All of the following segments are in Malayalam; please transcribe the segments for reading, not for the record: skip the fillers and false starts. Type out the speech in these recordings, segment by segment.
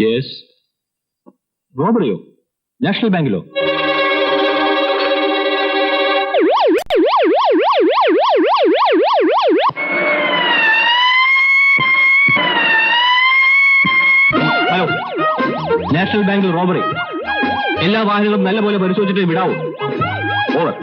യെസ്. റോബറിയോ? നാഷണൽ ബാങ്കിലോ? ഹലോ, നാഷണൽ ബാങ്കിൽ റോബറി. എല്ലാ വാഹനങ്ങളും നല്ലപോലെ പരിശോധിച്ചിട്ട് വിടാവൂ. ഓവർ.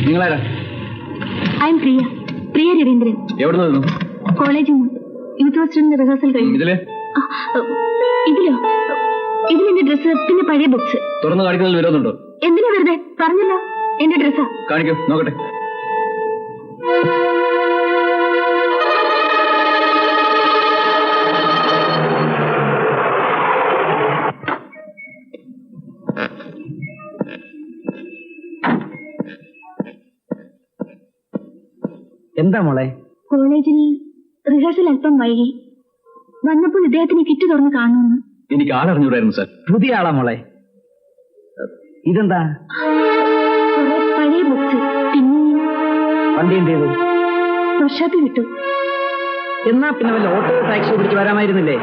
നിങ്ങളാരാ? ഐ എം പ്രിയ. പ്രിയ രവീന്ദ്രൻ. എവിടെ നിന്നു? കോളേജിൽ നിന്ന്. യൂത്ത് ഫെസ്റ്റിന്റെ റിഹേഴ്സൽ കഴിഞ്ഞു. ഇതിലോ? ഇതിലെന്റെ ഡ്രസ്സ്, പിന്നെ പഴയ ബുക്സ്. തുറന്നു കാണിക്കുന്നതിൽ വിരോധമുണ്ടോ? എന്തിനാ വെറുതെ? പറഞ്ഞല്ലോ എന്റെ ഡ്രസ്സാ. കാണിക്കൂ, നോക്കട്ടെ. എന്താ മോളെ? കോളേജിൽ റിഹേഴ്സൽ അല്പം വൈകി. വന്നപ്പോൾ ഇദ്ദേഹത്തിന് കിറ്റ് തുറന്ന് കാണുമെന്ന്. എനിക്ക് ആളറിഞ്ഞൂടായിരുന്നു സാർ. പുതിയ ആളാ മോളെ? ഇതെന്താ? കുറെ പഴയ ബുക്സ്. പിന്നെ വണ്ടി എന്ത് ചെയ്തു? വർഷാപ്പ് കിട്ടു. എന്നാ പിന്നെ വല്ല ഓട്ടോ ടാക്സി പിടിച്ച് വരാമായിരുന്നില്ലേ?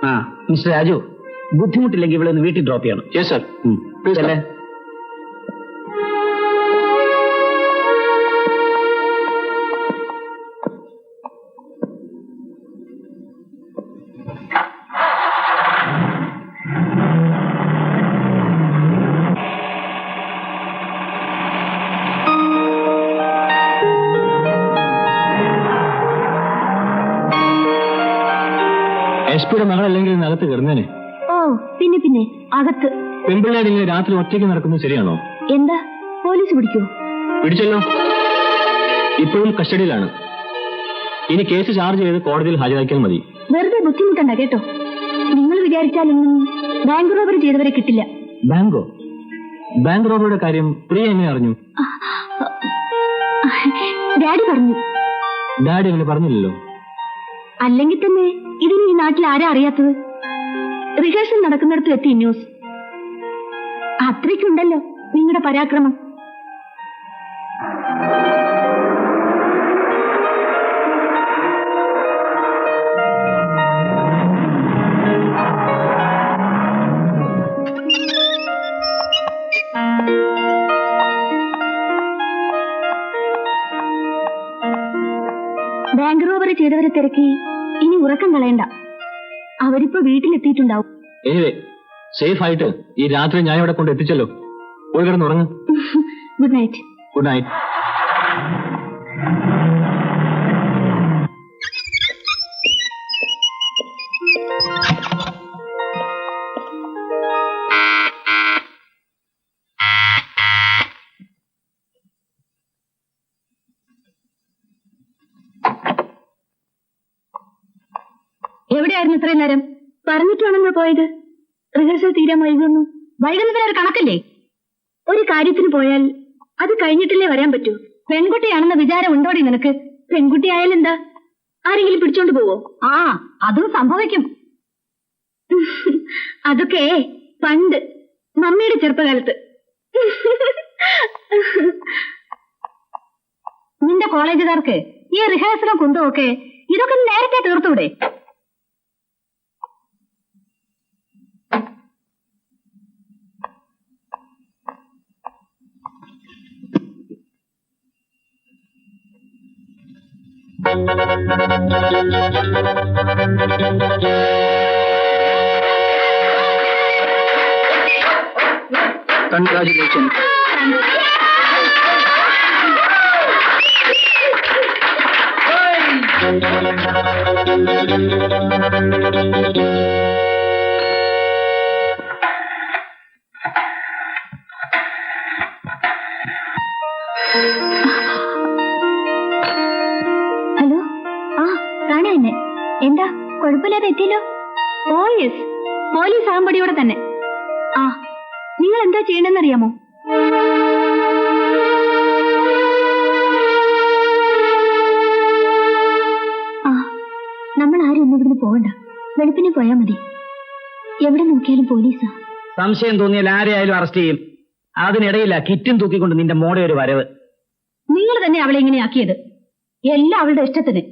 ആ മിസ്റ്റർ രാജു, ബുദ്ധിമുട്ടില്ലെങ്കിൽ ഇവിടെ ഒന്ന് വീട്ടിൽ ഡ്രോപ്പ് ചെയ്യണം. Yes sir. അല്ലേ? എസ് പിയുടെ മകളല്ലെങ്കിൽ അകത്ത് കിടന്നേനെ. ഓ പിന്നെ പിന്നെ അകത്ത്. പെൺപിള്ളേരിങ്ങനെ രാത്രി ഒറ്റയ്ക്ക് നടക്കുന്നത് ശരിയാണോ? എന്താ, പോലീസ് പിടിക്കോ? പിടിച്ചല്ലോ. ഇപ്പോഴും കസ്റ്റഡിയിലാണ്. ഇനി കേസ് ചാർജ് ചെയ്ത് കോടതിയിൽ ഹാജരാക്കിയാൽ മതി. വെറുതെ ബുദ്ധിമുട്ടണ്ട കേട്ടോ. നിങ്ങൾ വിചാരിച്ചാലൊന്നും ബാങ്ക് റോബറി ചെയ്തവരെ കിട്ടില്ല. ബാങ്കോ? ബാങ്ക് റോബറിയുടെ കാര്യം പ്രിയ എങ്ങനെ അറിഞ്ഞു? ഡാഡി പറഞ്ഞു. ഡാഡി അങ്ങനെ പറഞ്ഞില്ലല്ലോ. അല്ലെങ്കിൽ തന്നെ ഇതിന് ഈ നാട്ടിൽ ആരാ അറിയാത്തത്? റിഹേഴ്സൽ നടക്കുന്നിടത്ത് എത്തി ന്യൂസ്. അത്രയ്ക്കുണ്ടല്ലോ നിങ്ങളുടെ പരാക്രമം. ബാങ്ക് റോബറി ചെയ്തവരെ തിരക്കി ഇനി ഉറക്കം കളയണ്ട. അവരിപ്പോ വീട്ടിലെത്തിയിട്ടുണ്ടാവും. എനിവേ സേഫ് ആയിട്ട് ഈ രാത്രി ഞാൻ ഇവിടെ കൊണ്ട് എത്തിച്ചല്ലോ. പോയി കിടന്ന് ഉറങ്ങ്. Good night. Good night. എവിടെയായിരുന്നു ഇത്രയും നേരം? പറഞ്ഞിട്ടാണെന്നോ പോയത്? റിഹേഴ്സൽ തീരാൻ വൈകുന്നു. വൈകുന്നതിനൊരു കണക്കല്ലേ? ഒരു കാര്യത്തിന് പോയാൽ അത് കഴിഞ്ഞിട്ടല്ലേ വരാൻ പറ്റൂ. പെൺകുട്ടിയാണെന്ന വിചാരം ഉണ്ടോടി നിനക്ക്? പെൺകുട്ടി ആയാലെന്താ, ആരെങ്കിലും പിടിച്ചോണ്ട് പോവോ? ആ, അതും സംഭവിക്കും. അതൊക്കെ പണ്ട് മമ്മിയുടെ ചെറുപ്പകാലത്ത്. നിന്റെ കോളേജുകാർക്ക് ഈ റിഹേഴ്സലും കുന്തമൊക്കെ ഇതൊക്കെ നേരത്തെ തീർത്തൂടെ? Congratulations. ഹലോ, ആ കാണാ എന്നെ. എന്താ, കുഴപ്പമില്ലാതെ എത്തിയല്ലോ? ഓ യെസ്, പോലീസ് ആമ്പടിയോടെ തന്നെ. ആ, നിങ്ങൾ എന്താ ചെയ്യണമെന്നറിയാമോ? ആ, നമ്മൾ ആരും ഒന്നും ഇവിടുന്ന് പോകണ്ട. വെളുപ്പിന് പോയാൽ മതി. എവിടെ നോക്കിയാലും പോലീസാ. സംശയം തോന്നിയാൽ ആരെയായാലും അറസ്റ്റ് ചെയ്യും. അതിനിടയില്ല കിറ്റും തൂക്കിക്കൊണ്ട് നിന്റെ മോടെ ഒരു വരവ്. നിങ്ങൾ തന്നെ അവളെ ഇങ്ങനെയാക്കിയത്. എല്ലാം അവളുടെ ഇഷ്ടത്തിന്.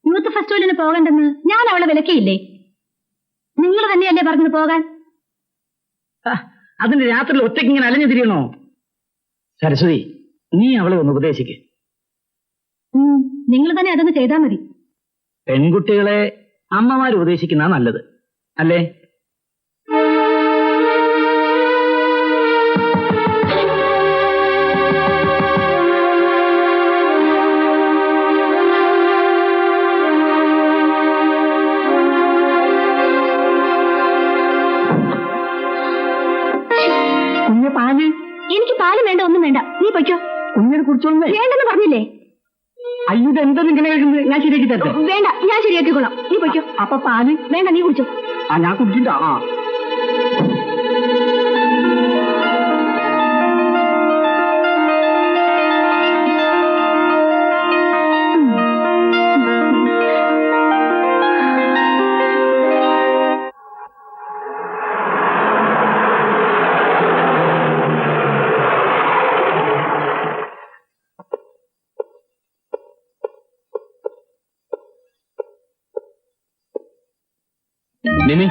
യൂത്ത് ഫെസ്റ്റിവലിന് പോകണ്ടെന്ന് ഞാൻ അവളെ വിലക്കിയില്ലേ? നിങ്ങൾ തന്നെയല്ലേ പറഞ്ഞത് പോകാൻ? അതിന് രാത്രിയിൽ ഒറ്റയ്ക്ക് ഇങ്ങനെ അലഞ്ഞു തിരിയണോ? സരസ്വതി, നീ അവളെ ഒന്ന് ഉപദേശിക്ക്. നിങ്ങൾ തന്നെ അതൊന്ന് ചെയ്താൽ മതി. പെൺകുട്ടികളെ അമ്മമാർ ഉപദേശിക്കുന്ന നല്ലത് അല്ലേ? കുഞ്ഞ് പാല്. എനിക്ക് പാല് വേണ്ട, ഒന്നും വേണ്ട. നീ പൊയ്ക്കോ. കുഞ്ഞിനെ കുടിച്ചോളൂ. വേണ്ടെന്ന് പറഞ്ഞില്ലേ? അയ്യോ, എന്താ ഇങ്ങനെ ഞാൻ ശരിയാക്കി തരട്ടെ? വേണ്ട, ഞാൻ ശരിയാക്കിക്കൊള്ളാം. നീ പൊയ്ക്കോ. അപ്പൊ പാല് വേണ്ട, നീ കുടിച്ചോ. ആ, ഞാൻ കുടിച്ചിട്ടാ. ആ, നിമി,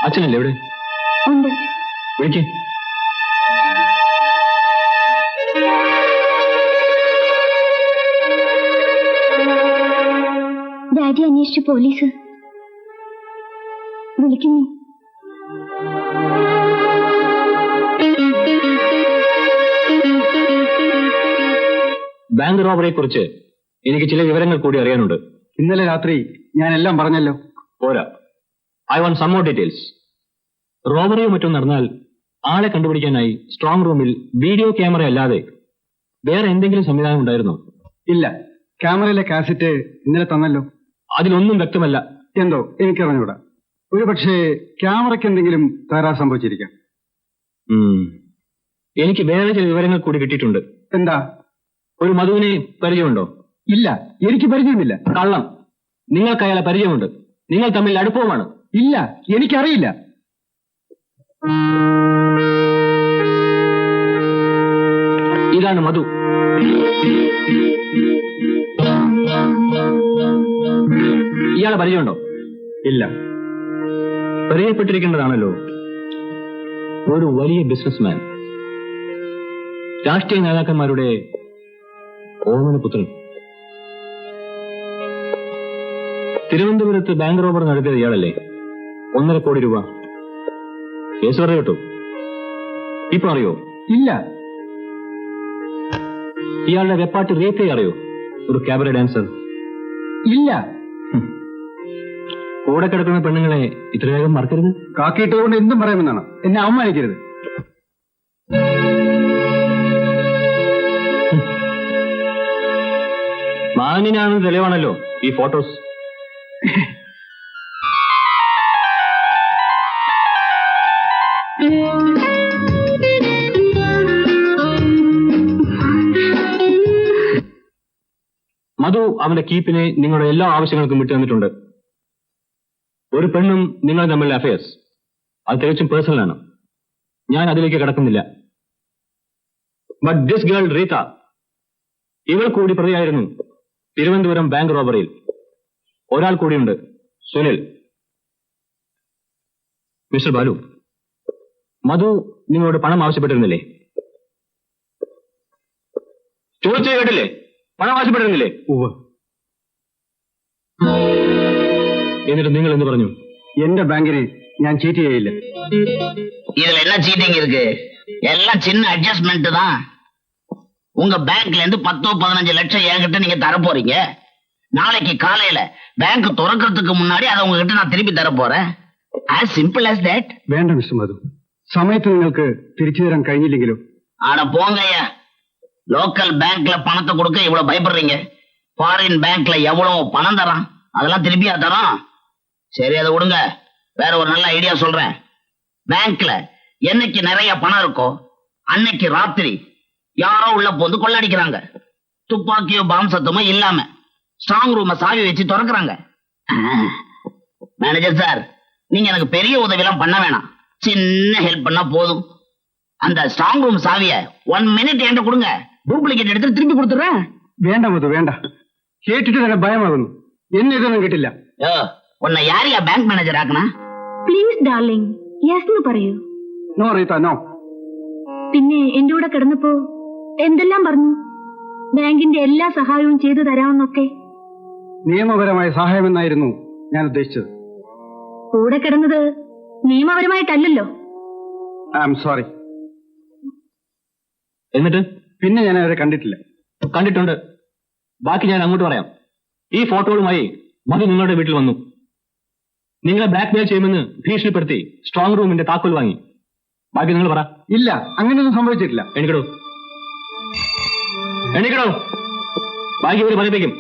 അച്ഛനല്ലേ എവിടെ? ഉണ്ട്. വിളിക്ക്. ഡാഡി അന്വേഷിച്ചു പോലീസ് വിളിക്കുന്നു. ബാങ്ക് റോബറിയെ കുറിച്ച് എനിക്ക് ചില വിവരങ്ങൾ കൂടി അറിയാനുണ്ട്. ഇന്നലെ രാത്രി ഞാൻ എല്ലാം പറഞ്ഞല്ലോ. പോരാ, I want some more details. റോബറിയോ മറ്റും നടന്നാൽ ആളെ കണ്ടുപിടിക്കാനായി സ്ട്രോങ് റൂമിൽ വീഡിയോ ക്യാമറ അല്ലാതെ വേറെ എന്തെങ്കിലും സംവിധാനം ഉണ്ടായിരുന്നോ? ഇല്ല, ക്യാമറയിലെ കാസറ്റ് ഇന്നലെ തന്നല്ലോ. അതിലൊന്നും വ്യക്തമല്ല. എന്തോ എനിക്കറിഞ്ഞൂടാ. ഒരു പക്ഷേ ക്യാമറയ്ക്ക് എന്തെങ്കിലും തകരാറ് സംഭവിച്ചിരിക്കാം. എനിക്ക് വേറെ ചില വിവരങ്ങൾ കൂടി കിട്ടിയിട്ടുണ്ട്. എന്താ? ഒരു മധുവിനെ പരിചയമുണ്ടോ? ഇല്ല, എനിക്ക് പരിചയമില്ല. കള്ളം. നിങ്ങൾക്ക് അയാളെ പരിചയമുണ്ട്. നിങ്ങൾ തമ്മിൽ അടുപ്പവുമാണ്. ഇല്ല, എനിക്കറിയില്ല. ഇതാണ് മധു. ഇയാളെ പരിചയമുണ്ടോ? ഇല്ല. പരിചയപ്പെട്ടിരിക്കേണ്ടതാണല്ലോ. ഒരു വലിയ ബിസിനസ്മാൻ, രാഷ്ട്രീയ നേതാക്കന്മാരുടെ ഓമനപുത്രൻ. തിരുവനന്തപുരത്ത് ബാങ്ക് റോബർ നടത്തിയത് ഇയാളല്ലേ? 1.5 കോടി രൂപ. കേസ് പറഞ്ഞു കേട്ടോ? ഇപ്പൊ അറിയോ? ഇല്ല. ഇയാളുടെ വെപ്പാട്ട് റീത്തയെ അറിയോ? ഒരു ക്യാബറ ഡാൻസർ. ഇല്ല. കൂടെ കിടക്കുന്ന പെണ്ണുങ്ങളെ ഇത്ര വേഗം മറക്കരുത്. കാക്കിയിട്ടതുകൊണ്ട് എന്തും പറയാമെന്നാണ്. എന്നെ അവമാനിക്കരുത്. മാന്യനാണെന്ന് തെളിവാണല്ലോ ഈ ഫോട്ടോസ്. മധു അവന്റെ കീപ്പിനെ നിങ്ങളുടെ എല്ലാ ആവശ്യങ്ങൾക്കും വിട്ടു തന്നിട്ടുണ്ട്. ഒരു പെണ്ണും നിങ്ങൾ തമ്മിലുള്ള അഫയേഴ്സ് അത് തികച്ചും പേഴ്സണലാണ്. ഞാൻ അതിലേക്ക് കടക്കുന്നില്ല. ബട്ട് ദിസ് ഗേൾ റീത്ത, ഇവൾ കൂടി പ്രതിയായിരുന്നു തിരുവനന്തപുരം ബാങ്ക് റോബറിയിൽ. ഒരാൾ കൂടിയുണ്ട്, സുനിൽ. മിസ്റ്റർ ബാലു, മധു നിങ്ങളോട് പണം ആവശ്യപ്പെട്ടിരുന്നില്ലേ? ചോദിച്ചു കേട്ടില്ലേ? പണം ആവശ്യപ്പെട്ടിരുന്നില്ലേ? എന്നിട്ട് നിങ്ങൾ എന്ത് പറഞ്ഞു? എന്റെ ബാങ്കിന് ഞാൻ ചീറ്റ് ചെയ്യില്ല. இதுல என்ன சீட்டிங் இருக்கு? எல்லாம் சின்ன அட்ஜஸ்ட்மெண்ட் தான். உங்க பேங்க்ல இருந்து 10-15 லட்சம் என்கிட்ட நீங்க தர போறீங்க. நாளைக்கு காலையில பேங்க் திறக்கிறதுக்கு முன்னாடி அதை உங்ககிட்ட நான் திருப்பி தர போறேன். as simple as that. വേണ്ട മിസ്റ്റർ മധു, സമയത്ത് നിങ്ങൾക്ക് തിരിച്ചു തരാൻ കഴിഞ്ഞില്ലെങ്കിലോ? ஆனா போங்கய்யா, லோக்கல் பேங்க்ல பணத்தை கொடுக்க இவ்வளவு பயப்படுறீங்க. ஃபாரின் பேங்க்ல எவ்வளவு பணம் தரான், அதெல்லாம் திருப்பியா தரோம். சரி, அதை விடுங்க. வேற ஒரு நல்ல ஐடியா சொல்றேன். பேங்க்ல என்னைக்கு நிறைய பணம் இருக்கோ அன்னைக்கு ராத்திரி யாரோ உள்ள போந்து கொள்ளடிக்கிறாங்க. துப்பாக்கியோ பாம் சத்தமோ இல்லாம ஸ்ட்ராங் ரூம சாவி வச்சு திறக்கிறாங்க. மேனேஜர் சார், நீங்க எனக்கு பெரிய உதவி எல்லாம் பண்ண வேணாம். சின்ன ஹெல்ப் பண்ணா போதும். அந்த ஸ்ட்ராங் ரூம் சாவிய 1 மினிட் என்கிட்ட கொடுங்க. ഡ്യൂപ്ലിക്കേറ്റ് എടുത്ത് திருப்பி കൊടുத்துறேன். വേണ്ട മധു, വേണ്ട. കേട്ടിട്ട് തന്നെ ഭയമാകുന്നു. എന്നെ ഇതൊന്നും കിട്ടില്ല. ഉന്നെ യാരിയാ ബാങ്ക് മാനേജർ ആക്കണ? പ്ലീസ് ഡാർലിംഗ്, യെസ് എന്ന് പറയൂ. No Rita, no. പിന്നെ എന്റെ കൂടെ കിടന്നപ്പോ എന്തെല്ലാം പറഞ്ഞു? ബാങ്കിന്റെ എല്ലാ സഹായവും ചെയ്തു തരാമെന്നൊക്കെ. നിയമപരമായ സഹായമെന്നായിരുന്നു ഞാൻ ഉദ്ദേശിച്ചത്. കൂടെ കിടന്നത് നിയമപരമായിട്ടല്ലല്ലോ. I am sorry. എന്നിട്ട് പിന്നെ ഞാൻ അവരെ കണ്ടിട്ടില്ല. കണ്ടിട്ടുണ്ട്. ബാക്കി ഞാൻ അങ്ങോട്ട് പറയാം. ഈ ഫോട്ടോകളുമായി മധു നിങ്ങളുടെ വീട്ടിൽ വന്നു. നിങ്ങളെ ബ്ലാക്ക്മെയിൽ ചെയ്യുമെന്ന് ഭീഷണിപ്പെടുത്തി സ്ട്രോങ് റൂമിന്റെ താക്കോൽ വാങ്ങി. ബാക്കി നിങ്ങൾ പറ. ഇല്ല, അങ്ങനെയൊന്നും സംഭവിച്ചിട്ടില്ല. എണിക്കടോ, എണിക്കടോ. ബാക്കി ഇവര് പറയിപ്പിക്കും.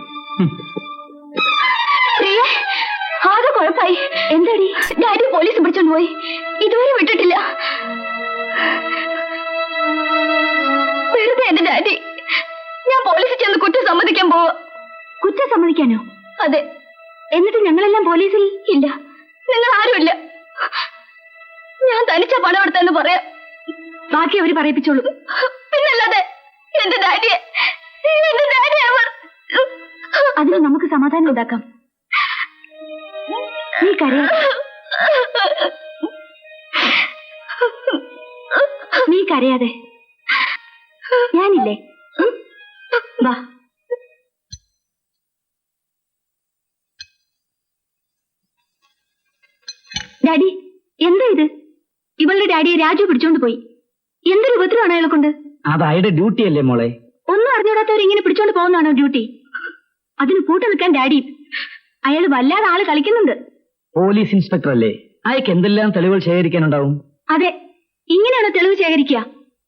ആകെ കുഴപ്പമായി. എന്താടി? ഡാഡി പോലീസ് പിടിച്ചോണ്ട് പോയി. ഇതുവരെ വിട്ടിട്ടില്ല. വെറുതെ എന്റെ ഡാഡി. ഞാൻ പോലീസിൽ ചെന്ന് കുറ്റം സമ്മതിക്കാൻ പോവാ. കുറ്റം സമ്മതിക്കാനോ? അതെ. എന്നിട്ട് ഞങ്ങളെല്ലാം പോലീസിൽ ഇല്ല. നിങ്ങൾ ആരുമില്ല. ഞാൻ തനിച്ച പണം എടുത്തെന്ന് പറയാം. ബാക്കി അവര് പറയിപ്പിച്ചോളൂ. പിന്നല്ലാതെ എന്റെ ഡാഡിയെ അവർ. അതിന് നമുക്ക് സമാധാനം ഉണ്ടാക്കാം. നീ നീ കരയാതെ. ഞാനില്ലേ? വാ. ഡാഡി, എന്താ ഇത്? ഇവളുടെ ഡാഡിയെ രാജു പിടിച്ചോണ്ട് പോയി. എന്തൊരു ഉപദ്രവമാണ് അയാളെ കൊണ്ട്. അത് അയാളുടെ ഡ്യൂട്ടി അല്ലേ മോളെ? ഒന്നും അറിഞ്ഞൂടാത്തവർ ഇങ്ങനെ പിടിച്ചോണ്ട് പോകുന്നതാണോ ഡ്യൂട്ടി? അതിന് കൂട്ടു നിൽക്കാൻ ഡാഡി. അയാൾ വല്ലാതെ ആള് കളിക്കുന്നുണ്ട്. പോലീസ് ഇൻസ്പെക്ടർ അല്ലേ? അയാൾക്ക് എന്തെല്ലാം തെളിവുകൾ ശേഖരിക്കാനുണ്ടാവും. അതെ, ഇങ്ങനെയാണ് തെളിവ് ശേഖരിക്കുക.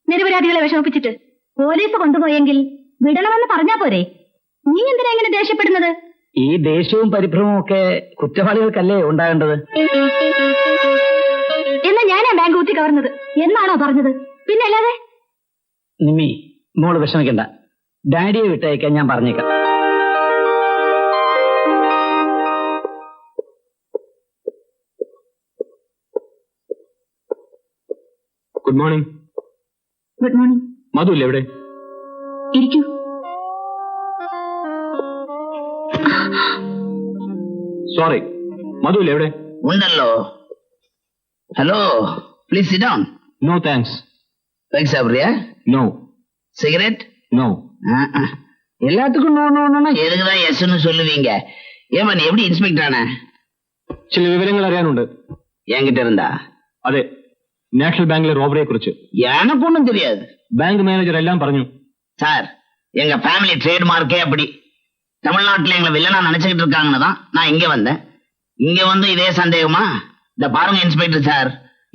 നിരപരാധികളെ വിഷമിപ്പിച്ചിട്ട് പോലീസ് കൊണ്ടുപോയെങ്കിൽ വിടണമെന്ന് പറഞ്ഞാ പോരെ? നീ എന്തിനാ ഇങ്ങനെ ദേഷ്യപ്പെടുന്നത്? ഈ ദേഷ്യവും പരിഭ്രമവും ഒക്കെ കുറ്റവാളികൾക്കല്ലേ ഉണ്ടാകേണ്ടത്? എന്നാ ഞാനാ ബാങ്ക് ഊത്തി കവർന്നത് എന്നാണോ പറഞ്ഞത്? പിന്നെ അല്ലാതെ. നിമ്മി, മോള് വിഷമിക്കണ്ട. ഡാഡിയെ വിട്ടയക്കാൻ ഞാൻ പറഞ്ഞേക്കാം. Good morning. Good morning. Madhu ഇല്ലേ എവിടെ? ഇരിക്കൂ. സോറി, മധു ഇല്ലേ എവിടെ? ഉണ്ടല്ലോ. Hello, please sit down. No thanks. സാബറിയ? നോ. സിഗരറ്റ്? നോ. எல்லாத்துக்கும் நோன்னு எதுக்குதான் எஸ்ன்னு சொல்லுவீங்க? ஏமா நீ எப்படி இன்ஸ்பெக்டர் ஆன? ചില വിവരങ്ങൾ അറിയാനുണ്ട്. என்கிட்ட இருந்தா? അതെ, നാഷണൽ ബാങ്കിലെ റോബറിയെ കുറിച്ച്. எனக்கு ஒண்ணும் தெரியாது. ബാങ്ക് മാനേജർ എല്ലാം പറഞ്ഞു. சார், எங்க ஃபேமிலி ட்ரேட்மார்க்கே அப்படி. தமிழ்நாட்டுல எங்களை வில்லனா நினைச்சுக்கிட்டு இருக்காங்கன்னு தான் நான் இங்க வந்தேன். இங்க வந்து இதே சந்தேகமா? இந்த பாருங்க இன்ஸ்பெக்டர் சார்,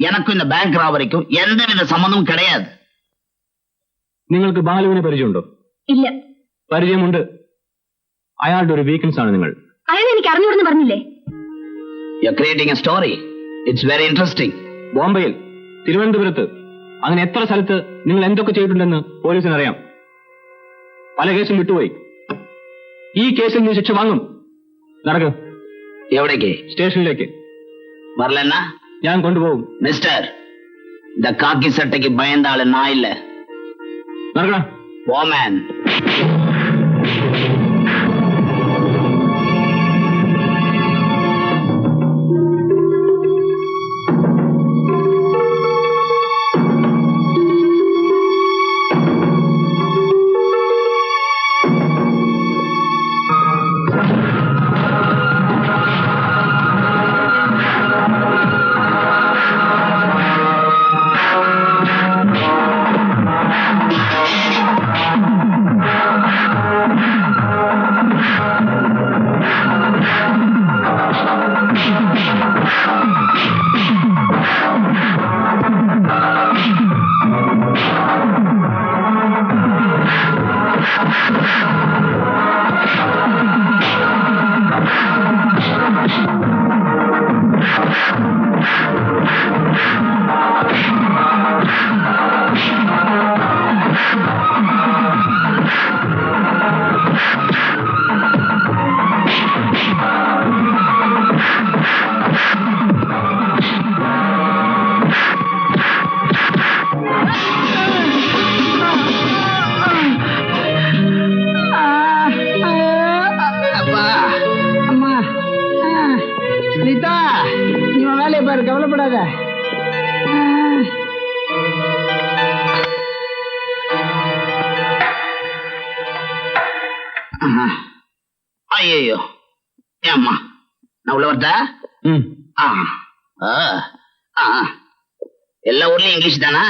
எனக்கும் இந்த பேங்க் ராபரிக்கும் எந்தவித சம்பந்தமும் கிடையாது. നിങ്ങൾക്ക് ബാലുവിനെ പരിചയമുണ്ടോ? ഇല്ല. പരിചയമുണ്ട്. അയാളുടെ ഒരു വീക്ക്നെസ് ആണ് നിങ്ങൾ. അയാൾ എനിക്ക് അറിഞ്ഞൂടെന്ന് പറഞ്ഞില്ലേ? You're creating a story. It's very interesting. ബോംബെയിൽ, തിരുവനന്തപുരത്ത്, അങ്ങനെ എത്ര സ്ഥലത്ത് നിങ്ങൾ എന്തൊക്കെ ചെയ്തിട്ടുണ്ടെന്ന് പോലീസിന് അറിയാം. പല കേസും വിട്ടുപോയി. ഈ കേസിൽ നീ ശിക്ഷ വാങ്ങും. നടക്ക്. എവിടേക്ക്? സ്റ്റേഷനിലേക്ക്. வரலன்னா ഞാൻ കൊണ്ടുപോകും. மிஸ்டர், இந்த காக்கி சட்டைக்கு பயந்த ஆளு நான் இல்ல. നടക്കണം. ஓமேன். கவலைப்படாத. ஐயோ, ஏம்மா நான் உள்ள வரட்டா? எல்லா ஊர்லயும் இங்கிலீஷ் தானா?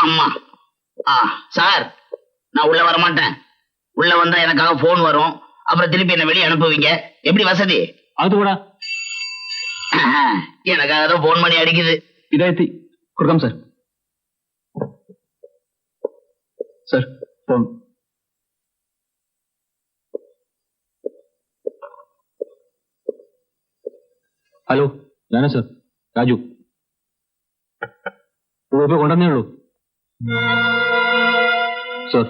ஆமா. சார், நான் உள்ள வர மாட்டேன். உள்ள வந்தா எனக்காக போன் வரும். அப்புறம் திருப்பி என்ன வெளியே அனுப்புவீங்க. எப்படி வசதி? அது கூட எனக்காக தான் போன் பண்ணி அடிக்குது. ഇതെത്തി കൊടുക്കാം സാർ. Sir, phone. ഹലോ, ഞാനാ സാർ, രാജു. ഇപ്പൊ കൊണ്ടുവന്നേ ഉള്ളൂ സാർ.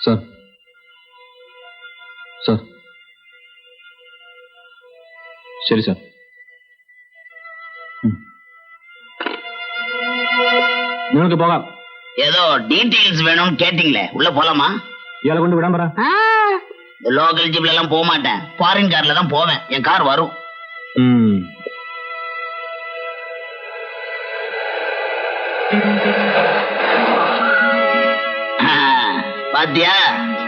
സാർ, സാർ, ശരി സാർ. നിങ്ങൾക്ക് പോകാം. ஏதோ டீடைல்ஸ் வேணும்னு கேட்டீங்களே, உள்ள போலாமா? ഇയാളെ കൊണ്ട് വിടാൻ പറ. லோக்கல் ஜிப்ல எல்லாம் போக மாட்டேன். ஃபாரின் கார்ல தான் போவேன். என் கார் வரும். பாத்தியா,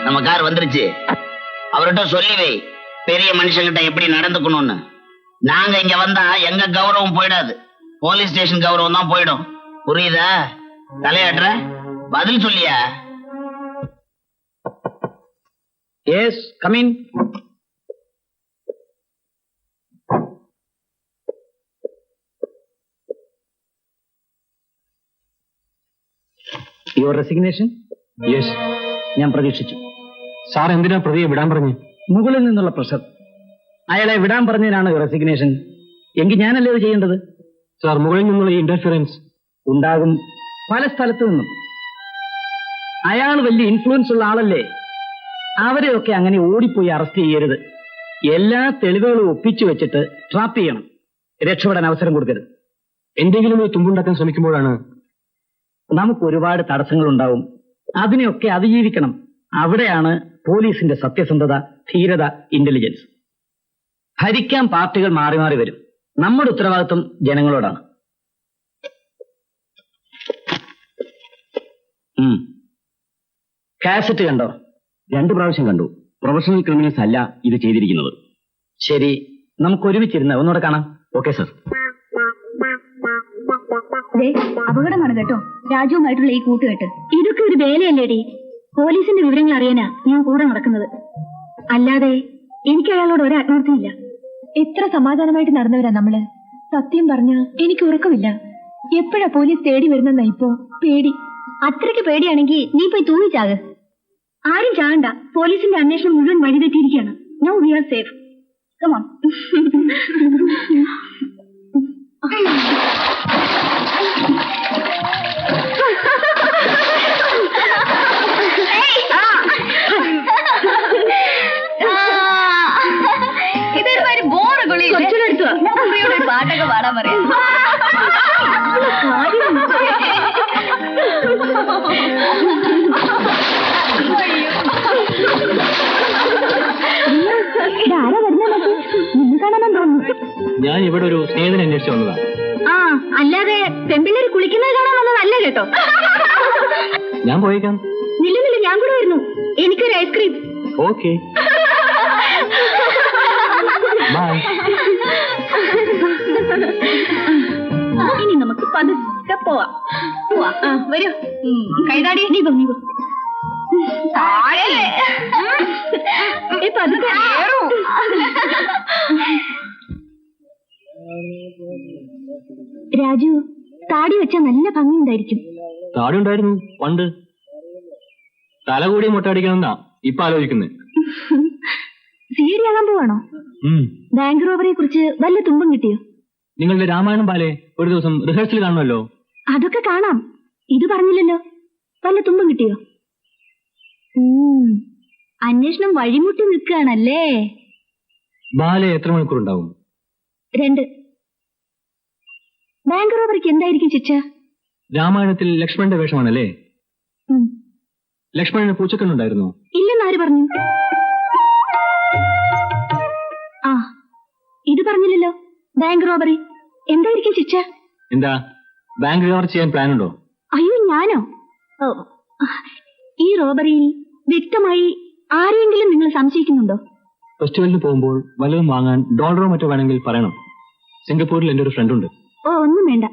நம்ம கார் வந்துருச்சு. அவர்கிட்ட சொல்லி வை, பெரிய மனுஷங்கிட்ட எப்படி நடந்துக்கணும்னு. நாங்க இங்க வந்தா எங்க கௌரவம் போயிடாது, போலீஸ் ஸ்டேஷன் கௌரவம் தான் போயிடும். புரியுதா? தலையாடுற, பதில் சொல்லியா? Yes, come in. Your resignation? Yes. ഞാൻ പ്രതീക്ഷിച്ചു. സാർ എന്തിനാ പ്രതിയെ വിടാൻ പറഞ്ഞു? മുകളിൽ നിന്നുള്ള പ്രഷർ. അയാളെ വിടാൻ പറഞ്ഞതിനാണ് റെസിഗ്നേഷൻ. എങ്കിൽ ഞാനല്ലേ ഇത് ചെയ്യേണ്ടത്? സാർ, മുകളിൽ നിന്നുള്ള ഈ ഇന്റർഫിയറൻസ് ഉണ്ടാകും, പല സ്ഥലത്തു നിന്നും. അയാൾ വലിയ ഇൻഫ്ലുവൻസ് ഉള്ള ആളല്ലേ. അവരെയൊക്കെ അങ്ങനെ ഓടിപ്പോയി അറസ്റ്റ് ചെയ്യരുത്. എല്ലാ തെളിവുകളും ഒപ്പിച്ചു വെച്ചിട്ട് ട്രാപ്പ് ചെയ്യണം. രക്ഷപ്പെടാൻ അവസരം കൊടുക്കരുത്. എന്തെങ്കിലും ഒരു തുമ്പുണ്ടാക്കാൻ ശ്രമിക്കുമ്പോഴാണ് നമുക്ക് ഒരുപാട് തടസ്സങ്ങൾ ഉണ്ടാവും. അതിനെയൊക്കെ അതിജീവിക്കണം. അവിടെയാണ് പോലീസിന്റെ സത്യസന്ധത, ധീരത, ഇന്റലിജൻസ്. ഭരിക്കാൻ പാർട്ടികൾ മാറി മാറി വരും. നമ്മുടെ ഉത്തരവാദിത്വം ജനങ്ങളോടാണ്. കാസറ്റ് കണ്ടോ? 2 പ്രാവശ്യം കണ്ടു. പ്രൊഫഷണൽ ക്രിമിനൽസ് അല്ല ഇത് ചെയ്തിരിക്കുന്നത്. ശരി, നമുക്ക് ഒരുമിച്ചിരുന്ന് ഒന്നുകൂടെ കാണാം. Okay sir. അപകടമാണ് കേട്ടോ രാജുവുമായിട്ടുള്ള ഈ കൂട്ടുകെട്ട്. ഇതൊക്കെ ഒരു വേലയല്ലേടി? പോലീസിന്റെ വിവരങ്ങൾ അറിയാനാ ഞാൻ കൂടെ നടക്കുന്നത്. അല്ലാതെ എനിക്ക് അയാളോട് ഒരു ആത്മാർത്ഥമില്ല. എത്ര സമാധാനമായിട്ട് നടന്നവരാ നമ്മള്. സത്യം പറഞ്ഞ എനിക്ക് ഉറക്കമില്ല. എപ്പോഴാ പോലീസ് തേടി വരുന്നെന്നാ ഇപ്പോ പേടി. അത്രയ്ക്ക് പേടിയാണെങ്കിൽ നീ പോയി തൂങ്ങിച്ചാക്. ആരും ചാകണ്ട. പോലീസിന്റെ അന്വേഷണം മുഴുവൻ വഴിതെറ്റിയിരിക്കുകയാണ്. Now we are safe. Come on. ഇതൊരു ബോറ് കുളി പാട്ടൊക്കെ പാടാൻ പറയാം. ആരാ വരുന്ന നിന്ന് കാണാൻ തോന്നുന്നു. ഞാൻ ഇവിടെ ഒരു സ്നേഹിതനെ അന്വേഷിച്ചു വന്നതാണ്. ആ, അല്ലാതെ പെൺപിള്ളേര് കുളിക്കുന്നത് കാണാൻ വന്നതല്ല കേട്ടോ. ഞാൻ പോയേക്കാം. നില്ലുന്നില്ല, ഞാൻ കൂടെ വരുന്നു. എനിക്കൊരു ഐസ്ക്രീം. Okay bye. ഇനി നമുക്ക് പതുക്കെ പോവാം. വരൂ. കൈതാടി. നീ പോ. പതുക്കെ. രാജു, താടി വെച്ചാൽ നല്ല ഭംഗിയുണ്ടായിരിക്കും. താടി ഉണ്ടായിരുന്നു പണ്ട്. തല കൂടി മുട്ടടിക്കണമെന്നാ ഇപ്പൊ ആലോചിക്കുന്നത്. സീഡിയാകാൻ പോവാണോ? ബാങ്ക് റോബറിയെ കുറിച്ച് വല്ല തുമ്പും കിട്ടിയോ? നിങ്ങളുടെ രാമായണം ബാലെ ഒരു ദിവസം റിഹേഴ്സൽ കാണുമല്ലോ. അതൊക്കെ കാണാം. ഇത് പറഞ്ഞില്ലല്ലോ. വല്ല തുമ്പും കിട്ടിയോ? അന്വേഷണം വഴിമുട്ടി നിൽക്കുകയാണല്ലേ. ബാലെ എത്ര മണിക്കൂർ ഉണ്ടാവും? 2. ബാങ്ക് റോബറിക്ക് എന്തായിരിക്കും ശിക്ഷ? രാമായണത്തിൽ ലക്ഷ്മണന്റെ വേഷമാണല്ലേ? ലക്ഷ്മണന് പൂച്ചക്കണ്ണുണ്ടായിരുന്നു. ഇല്ലെന്ന് ആര് പറഞ്ഞു? ആ, ഇത് പറഞ്ഞില്ലല്ലോ. ബാങ്ക് റോബറി എന്തായിരിക്കും ശിക്ഷ? എന്താ ബാങ്ക് കവർ ചെയ്യാൻ പ്ലാൻ ഉണ്ടോ? അയ്യോ, ഞാനോ? ഓ, ഈ റോബറിയിൽ വ്യക്തമായി ആരെയെങ്കിലും നിങ്ങൾ സംശയിക്കുന്നുണ്ടോ? ഫെസ്റ്റിവലിന് പോകുമ്പോൾ വല്ലതും വാങ്ങാൻ ഡോളറോ മറ്റോ വേണമെങ്കിൽ പറയണം. സിംഗപ്പൂരിൽ എന്റെ ഒരു ഫ്രണ്ട് ഉണ്ട്. ഓ, ഒന്നും വേണ്ട.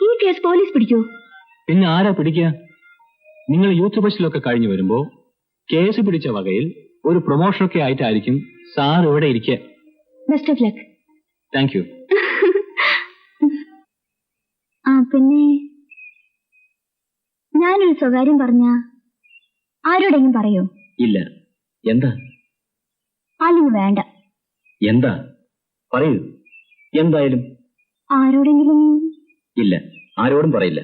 ഈ കേസ് പോലീസ് പിടിക്കൂ. പിന്നെ ആരാ പിടിക്കുക? നിങ്ങൾ യൂത്ത് ഫെസ്റ്റിലൊക്കെ കഴിഞ്ഞു വരുമ്പോ കേസ് പിടിച്ച വകയിൽ ഒരു പ്രൊമോഷനൊക്കെ ആയിട്ടായിരിക്കും സാർ ഇവിടെ ഇരിക്കുക. Best of luck. Thank you. ആ, പിന്നെ ഞാനൊരു സ്വകാര്യം പറഞ്ഞ ആരോടെങ്കിലും പറയോ? ഇല്ല. എന്താ? അല്ലെങ്കിൽ വേണ്ട. എന്താ പറയൂ. എന്തായാലും ആരോടെങ്കിലും. ഇല്ല, ആരോടും പറയില്ല.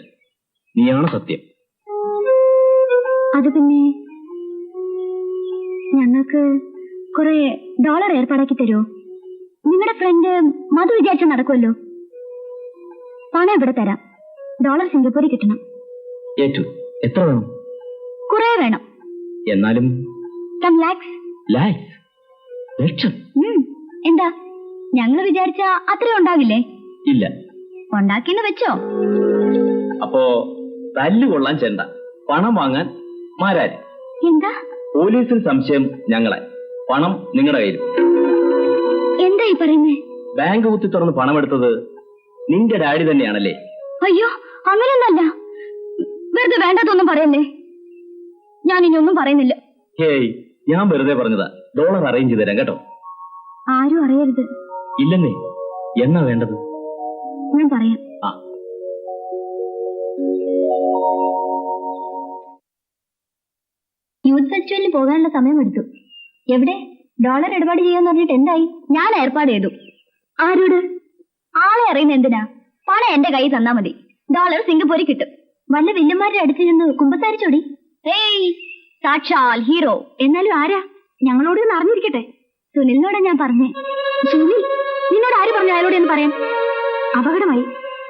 നീയാണ് സത്യം. അത് പിന്നെ ഞങ്ങൾക്ക് കുറെ ഡോളർ ഏർപ്പാടാക്കി തരുമോ? നിങ്ങളുടെ ഫ്രണ്ട് മധു വിചാരിച്ച നടക്കുമല്ലോ. പണം ഇവിടെ തരാം. ഡോളർ സിംഗപ്പൂരിൽ കിട്ടണം. ഏറ്റു. എത്ര വേണം? കുറെ വേണം. എന്നാലും 10 lakhs. ലാക്സ്? ലക്ഷം? എന്താ, ഞങ്ങൾ വിചാരിച്ച അത്രയും ഉണ്ടാവില്ലേ? ഇല്ല. ഉണ്ടാക്കിന്ന് വെച്ചോ. അപ്പോ തല്ലുകൊള്ളാൻ ചെണ്ട, പണം വാങ്ങാൻ മാരാര്. എന്താ? പോലീസിന് സംശയം ഞങ്ങളെ, പണം നിങ്ങളുടെ കയ്യിൽ. എന്താ ഈ പറയുന്നേ? ബാങ്ക് കുത്തി തുറന്ന് പണമെടുത്തത് നിന്റെ ഡാഡി തന്നെയാണല്ലേ? അയ്യോ, അങ്ങനെയൊന്നല്ല. വെറുതെ വേണ്ടാത്തൊന്നും പറയല്ലേ. ഞാൻ ഇനി ഒന്നും പറയുന്നില്ല. ഹേയ്, ഞാൻ വെറുതെ പറഞ്ഞതാ. ഡോളർ അറേഞ്ച് ചെയ്ത് തരാം കേട്ടോ. ആരും അറിയരുത്. ഇല്ലെന്നേ. എന്നാ വേണ്ടത്? ഞാൻ പറയാം. ആ. യൂത്ത് ഫെസ്റ്റിവലിന് പോകാനുള്ള സമയമെടുത്തു. എവിടെ? ഡോളർ ഇടപാട് ചെയ്യാന്ന് പറഞ്ഞിട്ട് എന്തായി? ഞാൻ ഏർപ്പാട് ചെയ്തു. ആരോട്? ആളെ അറിയുന്ന എന്തിനാ? പണം എന്റെ കൈ തന്നാ മതി. ഡോളർ സിംഗപ്പൂരിൽ കിട്ടും. വല്ല വില്ലന്മാരുടെ അടുത്ത് ചെന്ന് കുമ്പസാരിച്ചോടി. ഏയ്, സാക്ഷാൽ ഹീറോ. എന്നാലും ആരാ? ഞങ്ങളോട് ഒന്ന് അറിഞ്ഞിരിക്കട്ടെ. സുനിലിനോടാ ഞാൻ പറഞ്ഞേ. സുനിൽ? നിന്നോട് ആര് പറഞ്ഞു അയാളോട് എന്ന് പറയാൻ? അപകടമായി.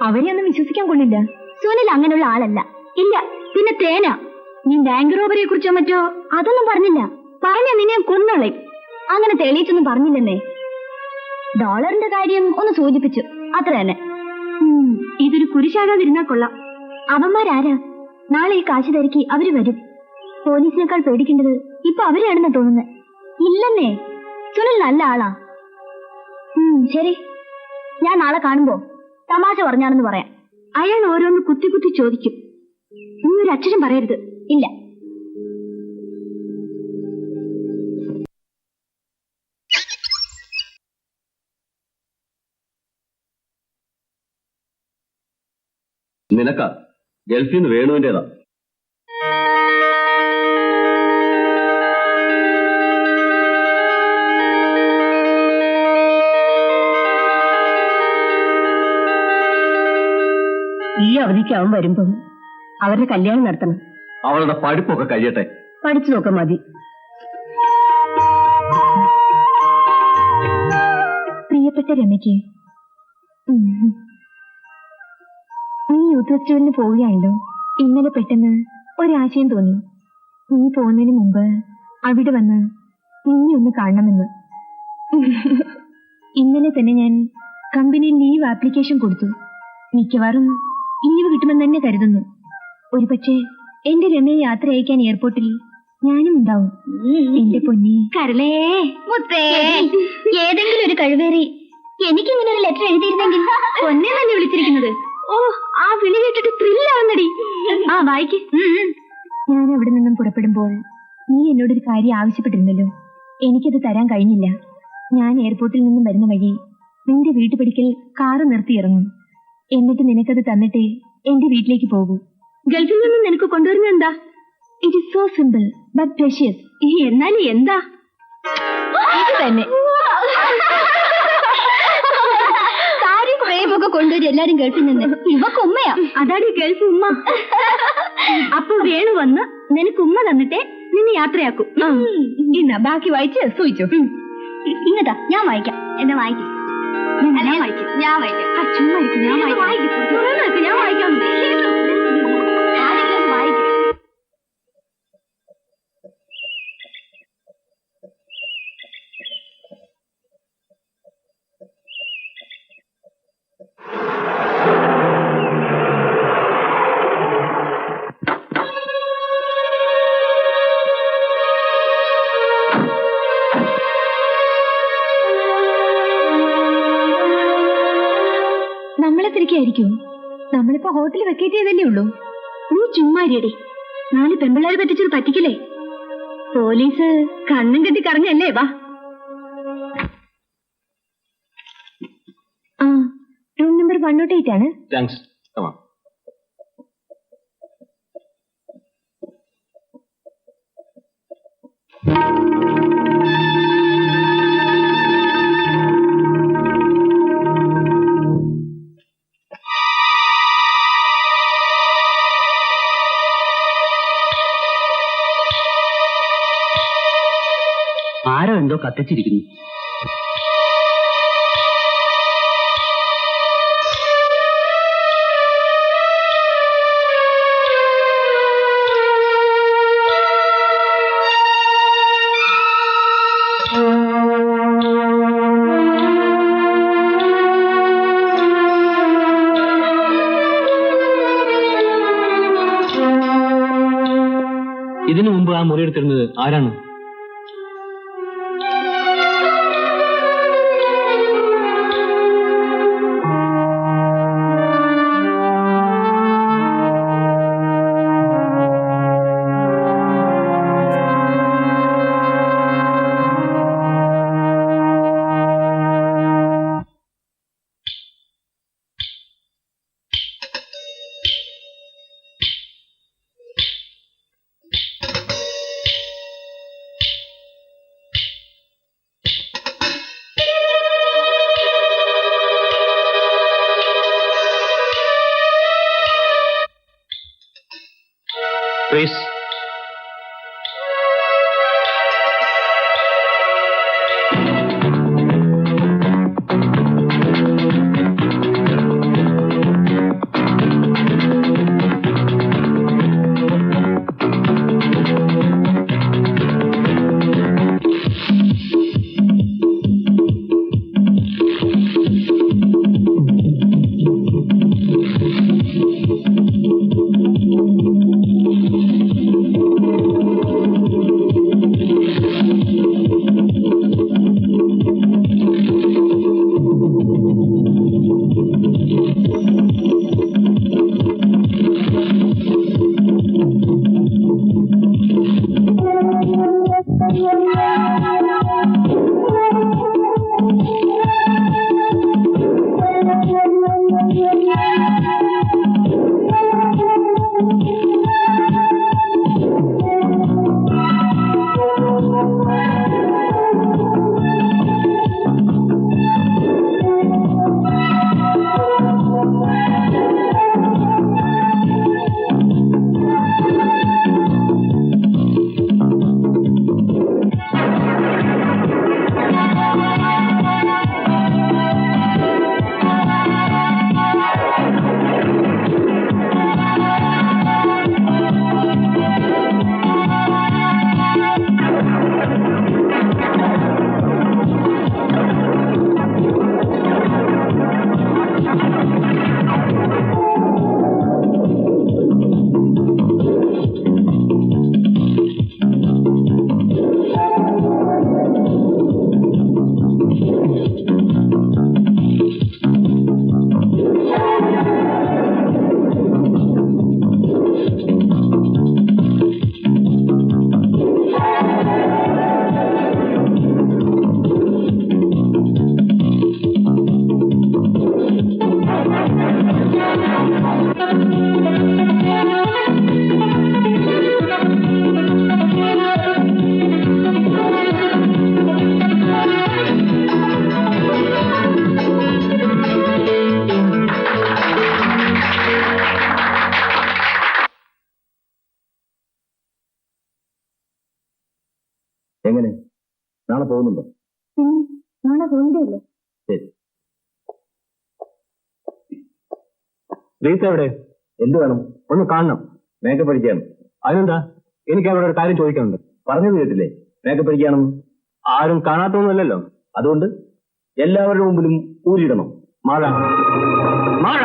അവരെ ഒന്നും വിശ്വസിക്കാൻ കൊള്ളില്ല. സുനിൽ അങ്ങനെയുള്ള ആളല്ല. ഇല്ല, പിന്നെ തേന. നീ ബാങ്ക് റോബറിയെ കുറിച്ചോ മറ്റോ അതൊന്നും പറഞ്ഞില്ല. പറഞ്ഞ നിന്നെ കൊന്നോളെ. അങ്ങനെ തെളിയിച്ചൊന്നും പറഞ്ഞില്ലെന്നേ. ഡോളറിന്റെ കാര്യം ഒന്ന് സൂചിപ്പിച്ചു, അത്ര തന്നെ. ഇതൊരു കുരിശാകാതിരുന്നാ കൊള്ളാം. അവന്മാരാരാ? നാളെ ഈ കാശ് തിരക്കി അവര് വരും. പോലീസിനേക്കാൾ പേടിക്കേണ്ടത് ഇപ്പൊ അവരെയാണെന്നാ തോന്നുന്നത്. ഇല്ലെന്നേ, സുനിൽ നല്ല ആളാ. ശരി, ഞാൻ നാളെ കാണുമ്പോ തമാശ പറഞ്ഞാണെന്ന് പറയാം. അയാൾ ഓരോന്ന് കുത്തി കുത്തി ചോദിക്കും. നീ ഒരു അക്ഷരം പറയരുത്. ഇല്ല. നിനക്കാ ഗൾഫിൽ നിന്ന് വേണുവിൻ്റെതാ. ഈ അവധിക്ക് അവൻ വരുമ്പം അവരുടെ കല്യാണം നടത്തണം. അവളുടെ പഠിപ്പൊക്കെ കഴിയട്ടെ. പഠിച്ചു നോക്കാൻ മതി. പ്രിയപ്പെട്ട രമയ്ക്ക്, നീ യൂത്ത് ഫെസ്റ്റിവലിന് പോവുകയാണല്ലോ. ഇന്നലെ പെട്ടെന്ന് ഒരാശയം തോന്നി. നീ പോകുന്നതിന് മുമ്പ് അവിടെ വന്ന് നിന്നെ ഒന്ന് കാണണമെന്ന്. ഇന്നലെ തന്നെ ഞാൻ കമ്പനിയിൽ ലീവ് ആപ്ലിക്കേഷൻ കൊടുത്തു. മിക്കവാറും ലീവ് കിട്ടുമെന്ന് തന്നെ കരുതുന്നു. ഒരുപക്ഷെ എന്റെ രമയെ യാത്ര അയക്കാൻ എയർപോർട്ടിൽ ഞാനും ഉണ്ടാവും. എന്റെ പൊന്നി കരളേ മുത്തേ, ഏതെങ്കിലും ഒരു കഴിവേറി എനിക്കിങ്ങനെ ഒരു ലെറ്റർ എഴുതിയിരുന്നെങ്കിൽ. പൊന്നെ തന്നെ വിളിച്ചിരിക്കുന്നത്. ഓ, ആ വിളി കേട്ടിട്ട് ത്രില്ലാവുന്നടി. ആ വായിക്ക്. ഞാൻ അവിടെ നിന്നും പുറപ്പെടുമ്പോൾ നീ എന്നോടൊരു കാര്യം ആവശ്യപ്പെട്ടിരുന്നല്ലോ. എനിക്കത് തരാൻ കഴിഞ്ഞില്ല. ഞാൻ എയർപോർട്ടിൽ നിന്നും വരുന്ന വഴി നിന്റെ വീട്ടുപടിക്കൽ കാറ് നിർത്തി ഇറങ്ങും. എന്നിട്ട് നിനക്കത് തന്നിട്ടേ എന്റെ വീട്ടിലേക്ക് പോകൂ. ഗൾഫിൽ നിന്നും നിനക്ക് കൊണ്ടുവരുന്നത് എന്താ? It is so simple but precious. എന്നാൽ എന്താ? ഇത് തന്നെ. സാരി ഫ്രെയിമൊക്കെ കൊണ്ടുവരും എല്ലാരും ഗൾഫിൽ നിന്ന്. ഇവക്ക് ഉമ്മയാ. അതാണ് ഗൾഫ് ഉമ്മ. അപ്പൊ വേണു വന്ന് നിനക്ക് ഉമ്മ തന്നിട്ടേ നിന്നെ യാത്രയാക്കും. ഇന്ന ബാക്കി വായിച്ച് സൂചിച്ചു. ഇന്നതാ ഞാൻ വായിക്കാം. എന്നെ വായിക്കും. ഞാൻ വായിക്കാം. ചുമ്മാ ഞാൻ വായിക്കാം. ഞാൻ വായിക്കാം. നമ്മളെ തിരിക്കായിരിക്കും. നമ്മളിപ്പോ ഹോട്ടലിൽ വെക്കേറ്റ് ചെയ്തല്ലേ ഉള്ളൂ. നീ ചുമ്മാരിയടി. 4 പെൺപിള്ളേരെ പറ്റിച്ചൊരു പറ്റിക്കലേ. പോലീസ് കണ്ണും കെട്ടി കറങ്ങല്ലേ. വാ. ആ, റൂം നമ്പർ 108 ആണ്. താങ്ക്സ്. ആരോ എന്തോ കത്തിച്ചിരിക്കുന്നു. ഇതിനു മുമ്പ് ആ മുറിയെടുത്തിരുന്നത് ആരാണ്? Please. എങ്ങനെ, നാളെ പോകുന്നുണ്ടോ? നാളെ ഹോളിഡേ ശരി. റീത്ത എവിടെ? എന്ത് വേണം? ഒന്ന് കാണണം. മേക്കപ്പ് അടിക്കാൻ. അതിനെന്താ? എനിക്ക് അവിടെ ഒരു കാര്യം ചോദിക്കാനുണ്ട്. പറഞ്ഞത് കേട്ടില്ലേ, മേക്കപ്പ് അടിക്കാണെന്ന്. ആരും കാണാത്തൊന്നുമല്ലല്ലോ, അതുകൊണ്ട് എല്ലാവരുടെ മുമ്പിലും ഊരിയിടണം. മാഴ മാഴ.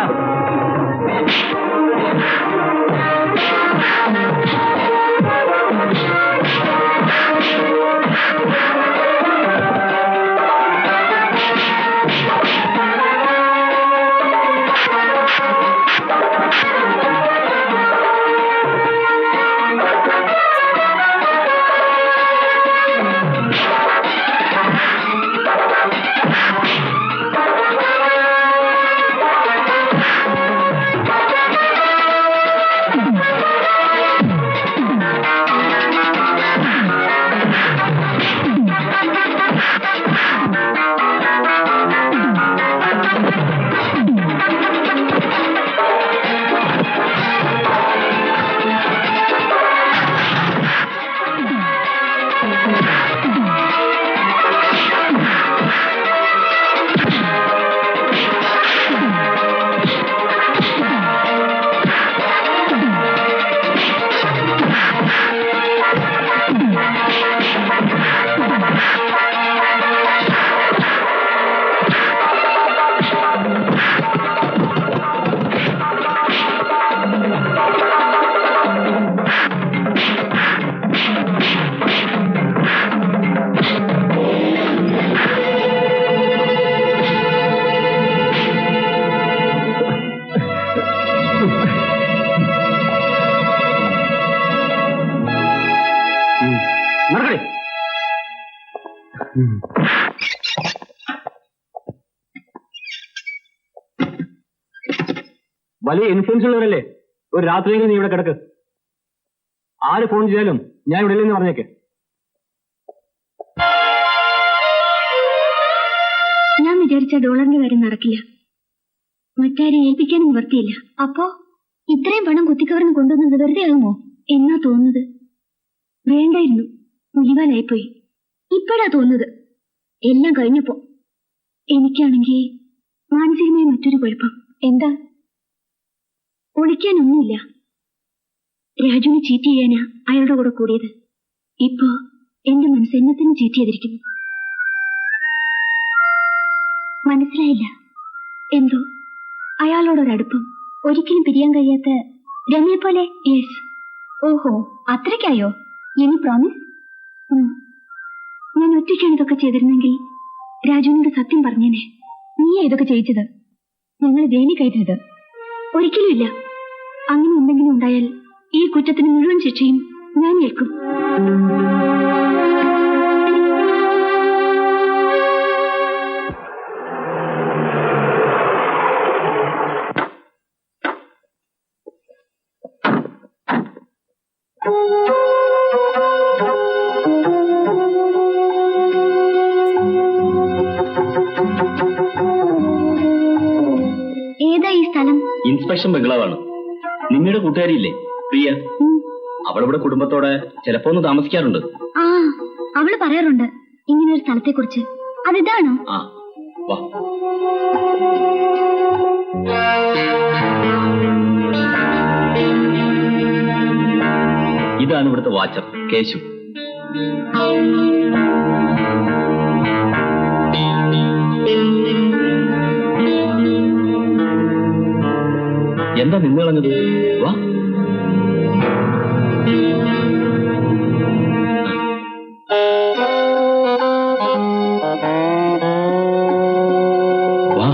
വലിയ ഇൻഫ്ലുവൻസ് ഉള്ളവരല്ലേ, ഒരു രാത്രിയെങ്കിലും നീ ഇവിടെ കിടക്ക്. ആര് ഫോൺ ചെയ്താലും ഞാൻ ഇവിടെ ഇല്ലെന്ന് പറഞ്ഞേക്ക്. ഞാൻ വിചാരിച്ച ഡോളറിന്റെ കാര്യം നടക്കില്ല. മറ്റാരെ ഏൽപ്പിക്കാനും നിവർത്തിയില്ല. അപ്പോ ഇത്രയും പണം കുത്തിക്കവർന്ന് കൊണ്ടുവന്നത് വെറുതെ ആകുമോ എന്നാ തോന്നുന്നത്. വേണ്ടായിരുന്നു, മുലിവാനായിപ്പോയി. ഇപ്പോഴാ തോന്നുന്നത് എല്ലാം കഴിഞ്ഞപ്പോ. എനിക്കാണെങ്കിൽ മാനസികമായി മറ്റൊരു കുഴപ്പം. എന്താ? ഒളിക്കാനൊന്നുമില്ല. രാജുവിനെ ചീറ്റ് ചെയ്യാനാ അയാളുടെ കൂടെ കൂടിയത്. ഇപ്പോ എന്റെ മനസ്സ് എന്നെ തന്നെ ചീറ്റ് ചെയ്തിരിക്കുന്നു. മനസ്സിലായില്ല, എന്തോ അയാളോടൊരടുപ്പം, ഒരിക്കലും പിരിയാൻ കഴിയാത്ത രമ്യെ പോലെ. യെസ്. ഓഹോ, അത്രയ്ക്കായോ? ഇനി പ്രോമിസ്? ഞാൻ ഒറ്റയ്ക്കാണ് ഇതൊക്കെ ചെയ്തിരുന്നെങ്കിൽ രാജുവിനോട് സത്യം പറഞ്ഞേനെ. നീയാ ഇതൊക്കെ ചെയ്യിച്ചത്. ഞങ്ങൾ ജയിലിൽ കയറ്റരുത്. ഒരിക്കലും ഇല്ല. അങ്ങനെ എന്തെങ്കിലും ഉണ്ടായാൽ ഈ കുറ്റത്തിന് മുഴുവൻ ശിക്ഷയും ഞാൻ ഏൽക്കും. ഏതാ ഈ സ്ഥലം? ഇൻസ്പെക്ഷൻ ബംഗ്ലാവാണ്. നിമ്മയുടെ കൂട്ടുകാരിയില്ലേ പ്രിയ, അവളിവിടെ കുടുംബത്തോടെ ചിലപ്പോ ഒന്ന് താമസിക്കാറുണ്ട്. ആ, അവള് പറയാറുണ്ട് ഇങ്ങനെ ഒരു സ്ഥലത്തെ കുറിച്ച്. അതിതാണോ? ആ, വാ. ഇതാണ് ഇവിടുത്തെ വാച്ചർ കേശു. എന്താ നിന്ന് കളഞ്ഞത്? വാ. വാ,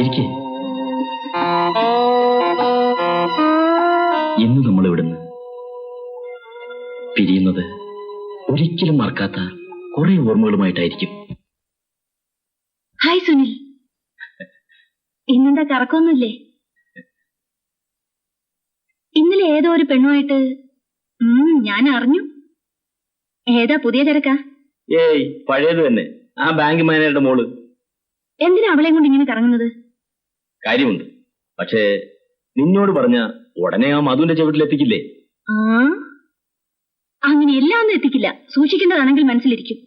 ഇരിക്കേ. ഇന്ന് നമ്മൾ ഇവിടുന്ന് പിരിയുന്നത് ഒരിക്കലും മറക്കാത്ത കുറെ ഓർമ്മകളുമായിട്ടായിരിക്കും. ഹായ് സുനിൽ. ഇന്നെന്താ കറക്കൊന്നുമില്ലേ? ഇന്നലെ ഏതോ ഒരു പെണ്ണുമായിട്ട് ഞാൻ അറിഞ്ഞു. ഏതാ പുതിയ തിരക്കാ? ഏയ് പഴയത് തന്നെ, ആ ബാങ്ക് മാനേജറുടെ മോള്. എന്തിനാ അവളെയും കൊണ്ട് ഇങ്ങനെ കറങ്ങുന്നത്? കാര്യമുണ്ട്, പക്ഷേ നിന്നോട് പറഞ്ഞ ഉടനെ ആ മധുവിന്റെ ചവിട്ടിലെത്തിക്കില്ലേ? ആ, അങ്ങനെ എല്ലാം ഒന്നും എത്തിക്കില്ല. സൂക്ഷിക്കേണ്ടതാണെങ്കിൽ മനസ്സിലിരിക്കും.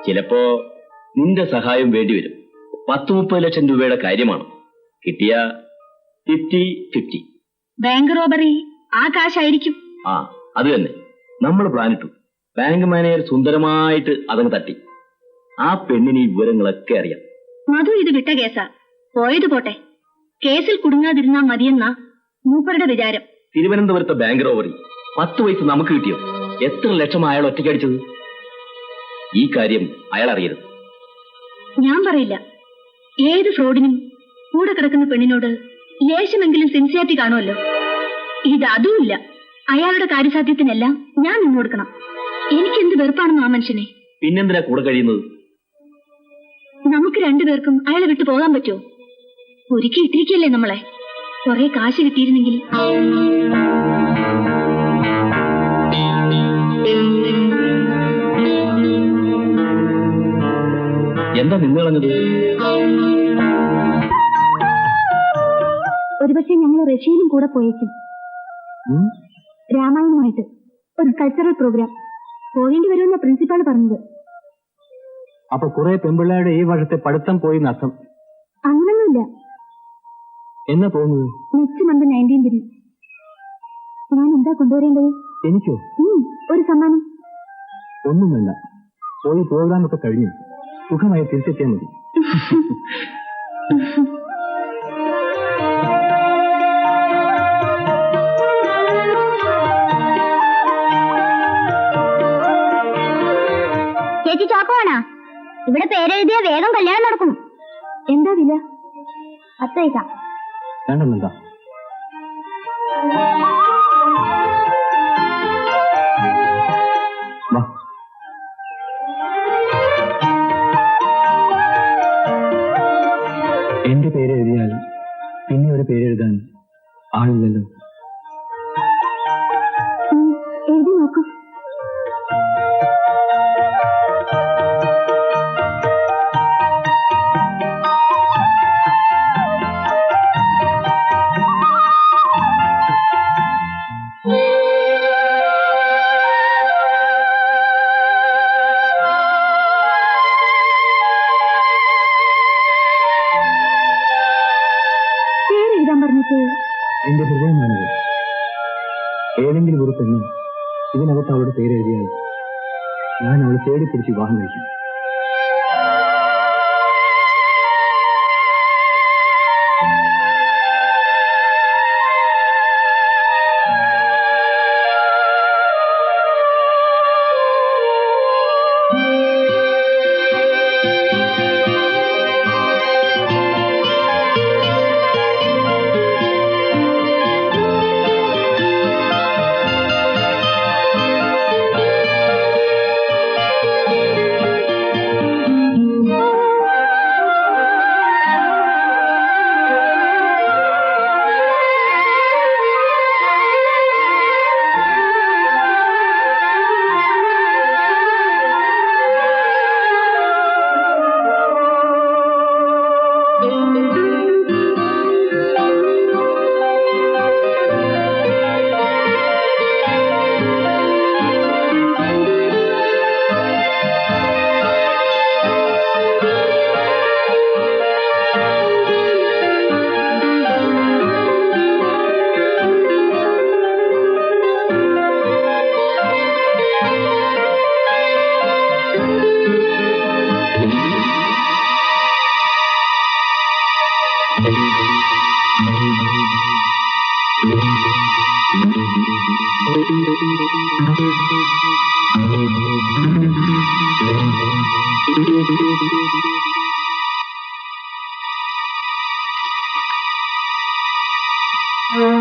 ചിലപ്പോ നിന്റെ സഹായം വേണ്ടിവരും. 10-30 ലക്ഷം രൂപയുടെ കാര്യമാണ്. കിട്ടിയ 50-50. ബാങ്ക് റോബറി ആ കാശായിരിക്കും. ആ അത് തന്നെ. നമ്മൾ പ്ലാനിട്ടു. ബാങ്ക് മാനേജർ സുന്ദരമായിട്ട് അതങ്ങ് തട്ടി. ആ പെണ്ണിന് ഈ വിവരങ്ങളൊക്കെ അറിയാം. മധു ഇത് വിട്ട കേസാ. പോയത് പോട്ടെ, കേസിൽ കുടുങ്ങാതിരുന്നാ മതിയെന്നാ മൂപ്പരുടെ വിചാരം. തിരുവനന്തപുരത്തെ ബാങ്ക് റോബറി 10 പൈസ നമുക്ക് കിട്ടിയോ? എത്ര ലക്ഷം അയാൾ ഒറ്റയ്ക്കടിച്ചത്? ഈ കാര്യം അയാൾ അറിയരുത്. ഞാൻ പറയില്ല. ഏത് ഫ്രോഡിനും കൂടെ കിടക്കുന്ന പെണ്ണിനോട് ലേശമെങ്കിലും സിൻസിയാരിറ്റി കാണുമല്ലോ. ഇത് അതുമില്ല. അയാളുടെ കാര്യസാധ്യത്തിനെല്ലാം ഞാൻ നിന്ന് കൊടുക്കണം. എനിക്കെന്ത് വെറുപ്പാണെന്നോ ആ മനുഷ്യനെ. പിന്നെന്തിനാ കൂടെ കഴിയുന്നത്? നമുക്ക് രണ്ടുപേർക്കും അയാളെ വിട്ടു പോകാൻ പറ്റുമോ? ഒരുക്കി ഇട്ടിരിക്കല്ലേ നമ്മളെ. കുറെ കാശ് കിട്ടിയിരുന്നെങ്കിൽ. എന്താ നിന്ന് കളഞ്ഞത്? ഒരുപക്ഷെ ഞങ്ങൾ റഷ്യയിലും കൂടെ പോയേക്കും. രാമായണമായിട്ട് ഒരു കൾച്ചറൽ പ്രോഗ്രാം പോകേണ്ടി വരുമെന്ന പ്രിൻസിപ്പാൾ പറഞ്ഞത്. അപ്പൊ കുറെ പെമ്പിള്ളേരുടെ ഈ വർഷത്തെ പഠിത്തം പോയി നഷ്ടം. അങ്ങനൊന്നുമില്ല. എന്നാ പോകുന്നത്? Next month 19th. ഞാൻ എന്താ കൊണ്ടുവരേണ്ടത്? എനിക്കോ? ഒരു സമ്മാനം. ഒന്നും വേണ്ട. പോയി പ്രോഗ്രാം ഒക്കെ കഴിഞ്ഞു സുഖമായി തിരിച്ചെത്തിയാൽ മതി. ചേച്ചി ചാക്കുവാണാ? ഇവിടെ പേരെഴുതിയ വേഗം കല്യാണം നടക്കും. എന്താ വില? 10 പൈസ. വേണ്ടെന്നെന്താ? വാ. എന്റെ പേര് എഴുതിയാൽ പിന്നെ ഒരു പേരെഴുതാൻ ആളില്ലല്ലോ. എഴുതി നോക്കൂ. എന്റെ ഹൃദയമാണിത്. ഏതെങ്കിലും ഒരു പെണ്ണ് ഇതിനകത്ത് അവളുടെ പേരെഴുതിയാൽ ഞാൻ അവളെ തേടിപ്പിടിച്ച് വിവാഹം കഴിക്കും.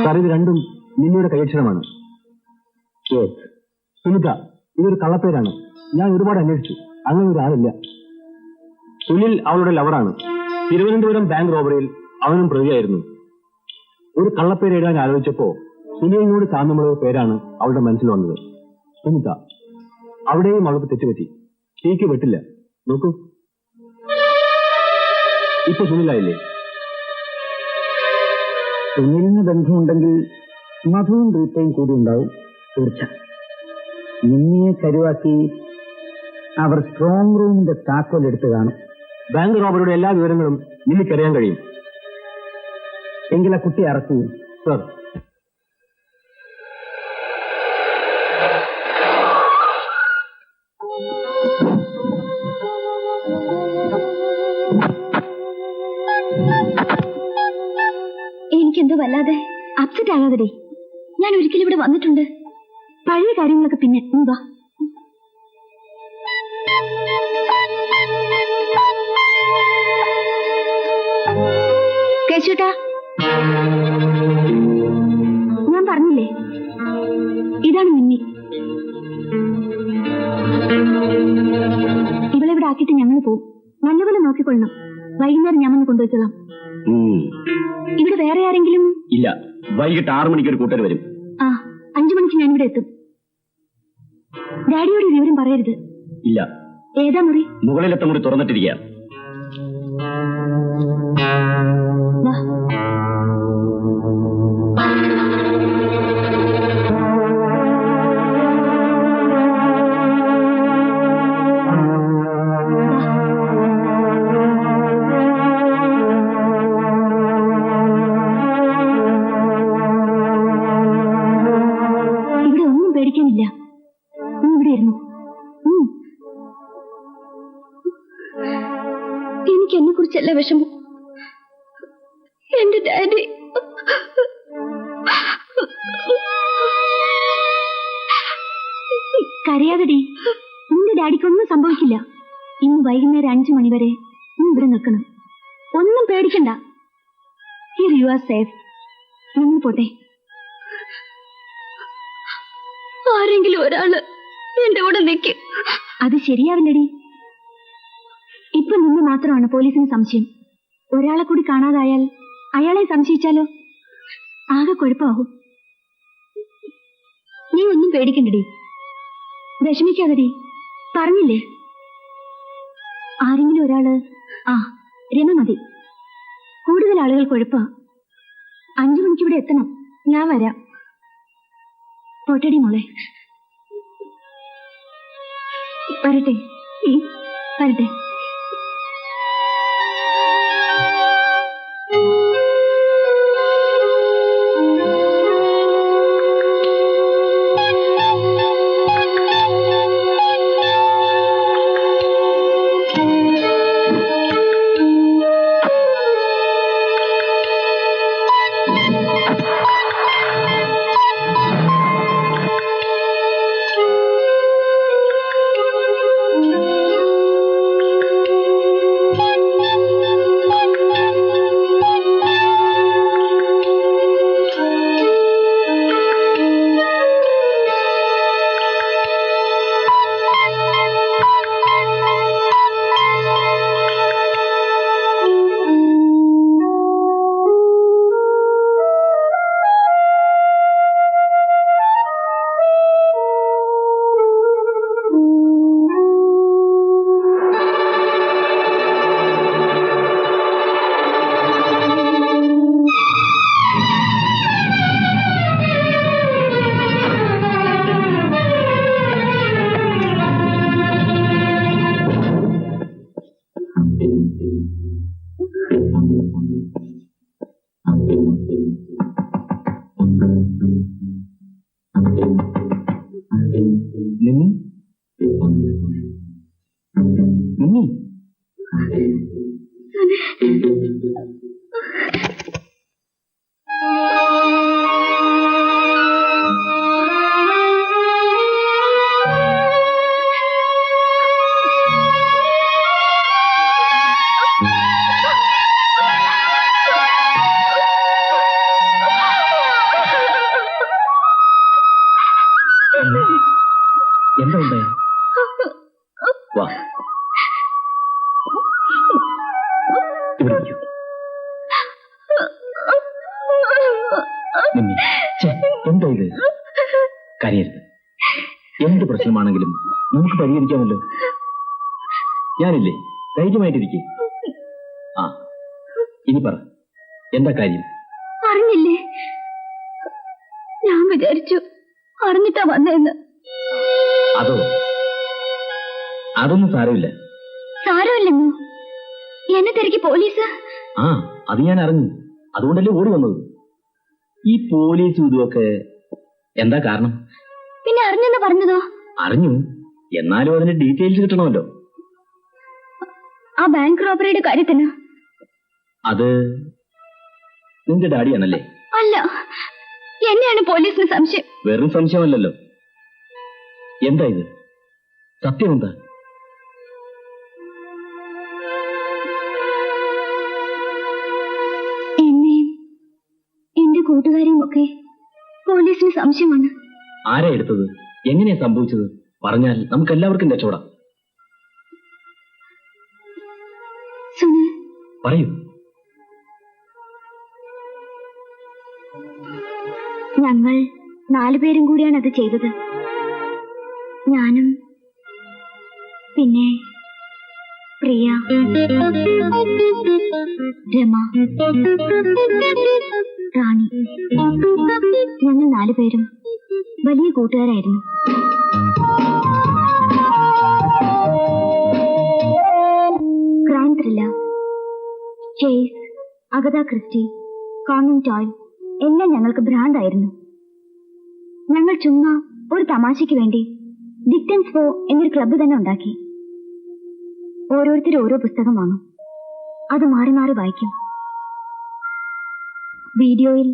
സാർ, ഇത് രണ്ടും നിന്നയുടെ കൈയക്ഷരമാണ്. സുനിത, ഇതൊരു കള്ളപ്പേരാണ്. ഞാൻ ഒരുപാട് അന്വേഷിച്ചു, അങ്ങനെ ഒരാളില്ല. സുനിൽ അവളുടെ ലവറാണ്. തിരുവനന്തപുരം ബാങ്ക് റോബറിയിൽ അവനും പ്രതിയായിരുന്നു. ഒരു കള്ളപ്പേര് എഴുതാൻ ആലോചിച്ചപ്പോ സുനിലിനോട് സാമ്യമുള്ള പേരാണ് അവളുടെ മനസ്സിൽ വന്നത്, സുനിത. അവിടെയും അവൾക്ക് തെറ്റുപറ്റി. തീക്ക് വെട്ടില്ല. നോക്കൂ, ഇപ്പൊ സുനിലായില്ലേ? സുനിലിന് ബന്ധമുണ്ടെങ്കിൽ മധുവും റീത്തയും കൂടി ഉണ്ടാവും, തീർച്ച. നിന്നെ കരുവാക്കി അവർ സ്ട്രോങ് റൂമിന്റെ താക്കോൽ എടുത്ത് കാണും. ബാങ്ക് റോബറിയുടെ എല്ലാ വിവരങ്ങളും നിനക്കറിയാൻ കഴിയും. എങ്കിൽ ആ കുട്ടി അറസ്റ്റ് ചെയ്യും. സർ, എനിക്കെന്തോ വല്ലാതെ അപ്സെറ്റ് ആകാതെ. ഞാൻ ഒരിക്കലും ഇവിടെ വന്നിട്ടുണ്ട്. പഴയ കാര്യങ്ങളൊക്കെ പിന്നെ വാ. കേശുട്ടാ, ഞാൻ പറഞ്ഞില്ലേ, ഇതാണ് മിന്നി. ഇവളെ ഇവിടെ ആക്കിയിട്ട് ഞങ്ങൾ പോവും. നല്ലപോലെ നോക്കിക്കൊള്ളണം. വൈകുന്നേരം ഞാൻ വന്ന് കൊണ്ടുവച്ചോളാം. ഇവിടെ വേറെ ആരെങ്കിലും? ഇല്ല. വൈകിട്ട് 6 മണിക്ക് ഒരു കൂട്ടർ വരും. ആ, 5 മണിക്ക് ഞാനിവിടെ എത്തും. ഡാഡിയോട് ഈ വിവരം പറയരുത്. ഇല്ല. ഏതാ മുറി? മുകളിലത്തെ മുറി തുറന്നിട്ടിരിക്കുക. വാ. ഇവിടെ ഒന്നും പേടിക്കാനില്ല. നീ ഇവിടെ ഇരുന്നു. എനിക്ക് എന്നെ കുറിച്ചല്ല വിഷമം. എന്റെ ഡാഡി കരയാതെടി. നിന്റെ ഡാഡിക്കൊന്നും സംഭവിക്കില്ല. ഇന്ന് വൈകുന്നേരം 5 മണി വരെ നീ ഇവിടെ നിൽക്കണം. ഒന്നും പേടിക്കണ്ട. Here you are safe. നിങ്ങൾ പോട്ടെ. ആരെങ്കിലും ഒരാള് എന്റെ കൂടെ നിൽക്കും. അത് ശരിയാവില്ലടി. ഇപ്പൊ നിന്ന് മാത്രമാണ് പോലീസിന് സംശയം. ഒരാളെ കൂടി കാണാതായാൽ അയാളെ സംശയിച്ചാലോ? ആകെ കുഴപ്പമാകും. നീ ഒന്നും പേടിക്കണ്ടടി. വിഷമിക്കാതെടി. പറഞ്ഞില്ലേ, ആരെങ്കിലും ഒരാള്. ആ, രമ മതി. കൂടുതൽ ആളുകൾ കുഴപ്പാ. 5 മണിക്ക് ഇവിടെ എത്തണം. ഞാൻ വരാം. പോട്ടടി മോളെ. വരട്ടെ. വരട്ടെ. എന്താ ഉണ്ടായി? വാ. ഇവിടെ ഇരിക്കൂ. നിമ്മി, ഛെ, എന്താ ഇത്? കരയരുത്. എന്ത് പ്രശ്നമാണെങ്കിലും നമുക്ക് പരിഹരിക്കാമല്ലോ. ഞാനില്ലേ, ധൈര്യമായിട്ടിരിക്കേ. ആ, ഇനി പറ, എന്താ കാര്യം? അറിഞ്ഞില്ലേ? ഞാൻ വിചാരിച്ചു അറിഞ്ഞിട്ടാ വന്നേന്ന്. അതൊന്നും സാരമില്ല. സാരമില്ലെന്നോ? എന്നെ തിരക്കി പോലീസ്? ആ, അത് ഞാൻ അറിഞ്ഞു. അതുകൊണ്ടല്ലേ ഓടി വന്നത്. ഈ പോലീസും ഇതുമൊക്കെ എന്താ കാരണം? പിന്നെ അറിഞ്ഞെന്ന് പറഞ്ഞതോ? അറിഞ്ഞു, എന്നാലും അതിന്റെ ഡീറ്റെയിൽസ് കിട്ടണമല്ലോ. ആ ബാങ്ക് റോബറിയുടെ കാര്യത്തിന്? അത് നിന്റെ ഡാഡിയാണല്ലേ? അല്ല, എന്നെയാണ് പോലീസിന് സംശയം. വെറും സംശയമല്ലല്ലോ. എന്താ ഇത്? സത്യം എന്താ? എന്നെയും എന്റെ കൂട്ടുകാരെയും ഒക്കെ പോലീസിന് സംശയമാണ്. ആരാ എടുത്തത്? എങ്ങനെയാ സംഭവിച്ചത്? പറഞ്ഞാൽ നമുക്ക് എല്ലാവർക്കും രക്ഷപ്പെടാം. സുനിൽ, പറയൂ. ഞങ്ങൾ 4 പേരും കൂടിയാണ് അത് ചെയ്തത്. ഞാനും പിന്നെ പ്രിയ, രമ, റാണി. ഞങ്ങൾ 4 പേരും വലിയ കൂട്ടുകാരായിരുന്നു. Crime thriller, chase, Agatha Christie, Conan Doyle എല്ലാം ഞങ്ങൾക്ക് ഭ്രാന്തായിരുന്നു. ഞങ്ങൾ ചുമ്മാ ഒരു തമാശയ്ക്ക് വേണ്ടി ഡിക്റ്റൻസ് ഫോ എന്നൊരു ക്ലബ്ബ് തന്നെ ഉണ്ടാക്കി. ഓരോരുത്തരും ഓരോ പുസ്തകം വാങ്ങും, അത് മാറി മാറി വായിക്കും. വീഡിയോയിൽ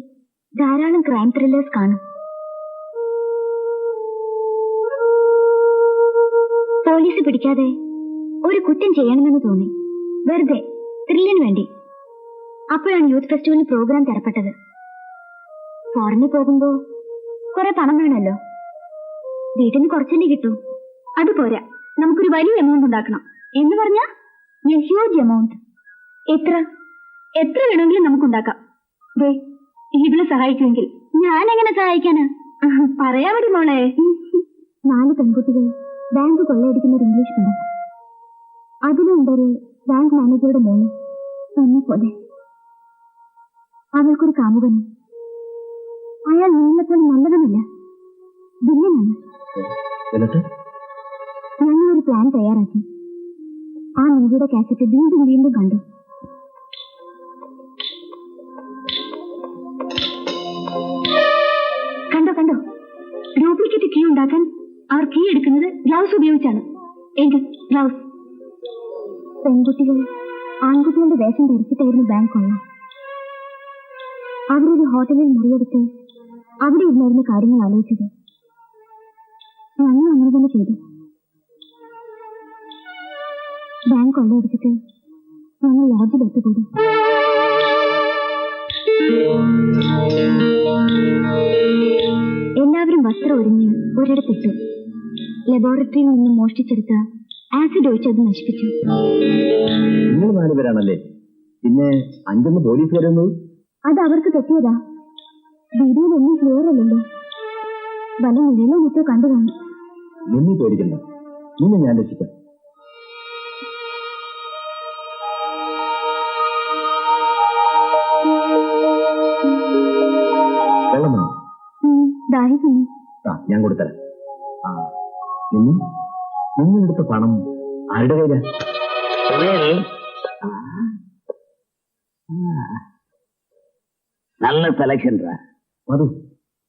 ധാരാളം ക്രൈം ത്രില്ലേഴ്സ് കാണും. പോലീസ് പിടിക്കാതെ ഒരു കുറ്റം ചെയ്യണമെന്ന് തോന്നി, വെറുതെ ത്രില്ലിന് വേണ്ടി. അപ്പോഴാണ് യൂത്ത് ഫെസ്റ്റിവലിന് പ്രോഗ്രാം തരപ്പെട്ടത്. ഫോറിനിൽ പോകുമ്പോ കുറെ പണം വേണമല്ലോ. വീട്ടിൽ നിന്ന് കുറച്ചല്ലേ കിട്ടൂ. അതുപോരാ, നമുക്കൊരു വലിയ എമൗണ്ട് ഉണ്ടാക്കണം. എന്ന് പറഞ്ഞാ ഹ്യൂജ് എമൗണ്ട്. എത്ര വേണമെങ്കിലും നമുക്കുണ്ടാക്കാം. ദേ, ഇതില് സഹായിക്കുമെങ്കിൽ. ഞാൻ എങ്ങനെ സഹായിക്കാനാ? പറയാ മതി മോളെ. 4 പെൺകുട്ടികൾ ബാങ്ക് കൊള്ളയടിക്കുന്ന ഒരു ഇംഗ്ലീഷ് പടം. അതിലുണ്ടൊരു ബാങ്ക് മാനേജറുടെ മോള്, എന്നെ പോലെ. അവൾക്കൊരു കാമുകനും. അയാൾ നിങ്ങളെപ്പോലെ നല്ലവനല്ല, വില്ലനാണ്. ഞങ്ങളൊരു പ്ലാൻ തയ്യാറാക്കി. ആ മൂവിയുടെ കാസറ്റ് വീണ്ടും വീണ്ടും കണ്ടു. കണ്ടോ ഡ്യൂപ്ലിക്കേറ്റ് കീ ഉണ്ടാക്കാൻ അവർ കീ എടുക്കുന്നത് ഗ്ലൗസ് ഉപയോഗിച്ചാണ്. ഗ്ലൗസ്. പെൺകുട്ടികൾ ആൺകുട്ടികളുടെ വേഷം ധരിച്ചിട്ടായിരുന്നു ബാങ്ക് കൊള്ള. അവരൊരു ഹോട്ടലിൽ മുറിയെടുത്ത് അവിടെ ഇരുന്നായിരുന്നു കാര്യങ്ങൾ ആലോചിച്ചത്. ഞങ്ങൾ അങ്ങനെ തന്നെ ചെയ്തു. ബാങ്ക് കൊള്ളയെടുത്തിട്ട് ഞങ്ങൾ ലോഡ്ജിൽ ഒത്തുകൂടി. എല്ലാവരും വസ്ത്രം ഒരിഞ്ഞ് ഒരിടത്തിട്ടു. ലബോറട്ടറിയിൽ നിന്നും മോഷ്ടിച്ചെടുത്ത ആസിഡ് ഒഴിച്ചത് നശിപ്പിച്ചു. നിങ്ങൾ 4 പേരാണല്ലേ? പിന്നെ 5 പോലീസ് വരുന്നത്? അത് അവർക്ക് തെറ്റിയതാ. വീഡിയോയിൽ ഒന്നും ക്ലിയർ അല്ലല്ലോ. വല നിഴലോ മറ്റോ കണ്ടു കാണും. നിന്നെ പേടിക്കണ്ട, നിന്നെ ഞാൻ രക്ഷിക്കാം. വെള്ളം വേണം? ദാഹിക്കുന്നു. ഞാൻ കൊടുത്തരാം. നിങ്ങളെടുത്ത പണം ആരുടെ കയ്യിലാ? நல்ல செலக்ஷன். மது,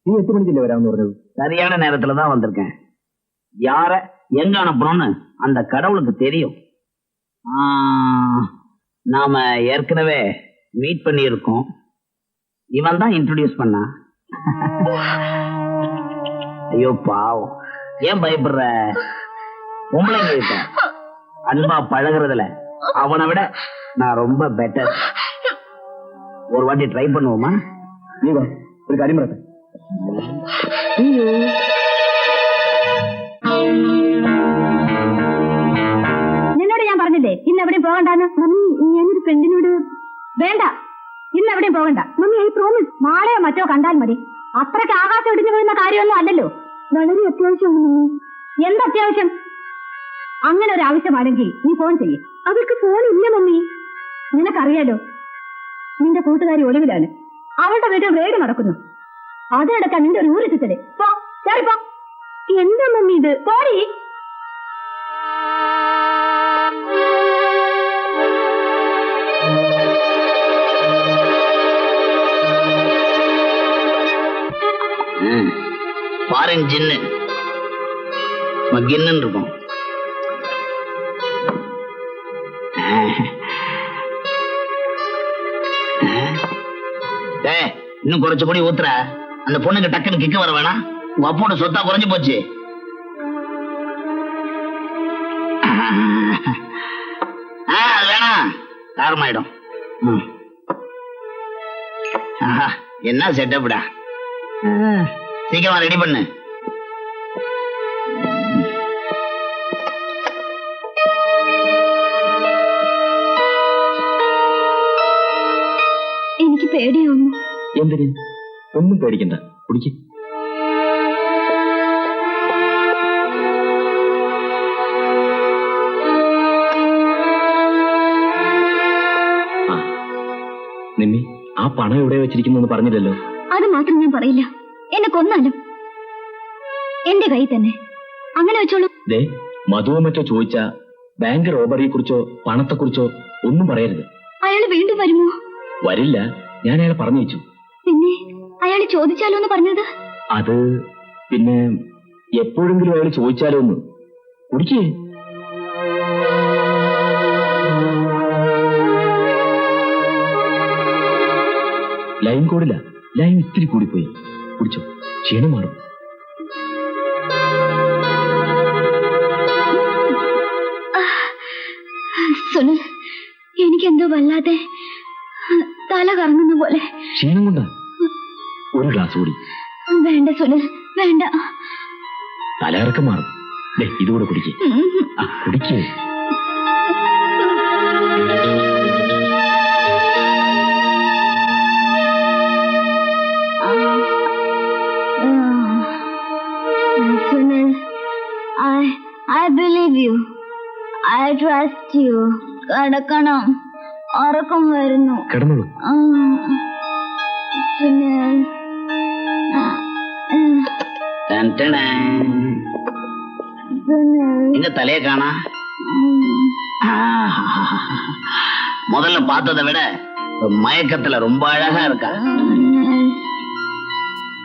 நீ 8 மணிக்கு வராம പറഞ്ഞது? சரியான நேரத்துல தான் வந்திருக்கேன். யார எங்க அனுப்பணும்னு அந்த கடவுளுக்கு தெரியும். நாம ஏற்கனவே மீட் பண்ணி இருக்கோம். இவன் தான் இன்ட்ரோடியூஸ் பண்ணா. ஐயோ பாவம், ஏன் பயப்படுற? பொம்பளைங்க கிட்ட அன்பா பழகுறதுல அவனை விட நான் ரொம்ப பெட்டர். ஒரு வாட்டி ட்ரை பண்ணுவோமா? நீ வா, ஒரு காரியம் நடத்த. നിന്നോട് ഞാൻ പറഞ്ഞില്ലേ ഇന്ന് എവിടെയും പോകണ്ടാന്ന്. ഞാനൊരു ഫ്രണ്ടിനോട് വേണ്ട, ഇന്ന് എവിടെയും പോകണ്ട. Mummy I promise. നാളെയോ മറ്റോ കണ്ടാൽ മതി. അത്രയ്ക്ക് ആകാശം ഇടിഞ്ഞു വീഴുന്ന കാര്യമൊന്നും അല്ലല്ലോ. വളരെ അത്യാവശ്യമാണ് മമ്മി. എന്തത്യാവശ്യം? അങ്ങനെ ഒരു ആവശ്യമാണെങ്കിൽ നീ ഫോൺ ചെയ്യും. അവർക്ക് ഫോണില്ല മമ്മി. നിനക്കറിയാലോ, നിന്റെ കൂട്ടുകാരി ഒളിവിലാണ്. അവളുടെ വീട്ടിൽ റെയ്ഡ് നടക്കുന്നു. അതിനടക്കാൻ നിന്റെ ഒരു ഊരെത്തിച്ചതേ. പോ, കേറിപ്പോ. എന്താ മമ്മി ഇത്? പോടി. ஃபாரின் ஜின்னு கின்னு இருக்கும். இன்னும் குறைச்சு கூடி ஊத்துற. அந்த பொண்ணுக்கு டக்குன்னு கிக்க வர வேணாம். உங்க அப்போட சொத்தா குறைஞ்சு போச்சு. அது வேணாம், காரமாயிடும். என்ன செட்டப்டா. சீக்கிரமா ரெடி பண்ணு. എനിക്ക് പേടിയാവുന്നു. എന്തിന്? ഒന്നും പേടിക്കണ്ട, കുടിക്ക്. നിമ്മി, ആ പണം എവിടെ വെച്ചിരിക്കുന്നു പറഞ്ഞില്ലല്ലോ. അത് മാത്രം ഞാൻ പറയില്ല. എന്നെ കൊന്നാലും എന്റെ കൈ തന്നെ. അങ്ങനെ വെച്ചോളൂ. ദേ, മധുവോ മറ്റോ ചോദിച്ചാ ബാങ്ക് റോബറിയെ കുറിച്ചോ പണത്തെക്കുറിച്ചോ ഒന്നും പറയരുത്. അയാൾ വീണ്ടും വരുമോ? വരില്ല, ഞാൻ അയാളെ പറഞ്ഞു വെച്ചു. പിന്നെ അയാൾ ചോദിച്ചാലോ എന്ന് പറഞ്ഞത്? അത് പിന്നെ എപ്പോഴെങ്കിലും അയാൾ ചോദിച്ചാലോ ഒന്ന്. കുടിക്കേ. ലൈം കൂടില്ല, ലൈം ഇത്തിരി കൂടിപ്പോയി. കുടിച്ചോ, ക്ഷീണം മാറും. സുനിൽ, എനിക്കെന്തോ വല്ലാതെ തല കറങ്ങുന്ന പോലെ. ക്ഷീണം കൊണ്ടാ? ഒരു ഗ്ലാസ് കൂടി. വേണ്ട സുനിൽ, വേണ്ട. തലകറക്കം മാറും. ഇതുകൂടെ കുടിക്കേ. കുടിക്കേ. Sunil, I believe you. I trust you. കിടക്കണം, ഉറക്കം വരുന്നു. കിടന്നോളൂ. സുനിൽ, எங்க தலைய காணா? முதல்ல பார்த்ததை விட மயக்கத்துல ரொம்ப அழகா இருக்கா.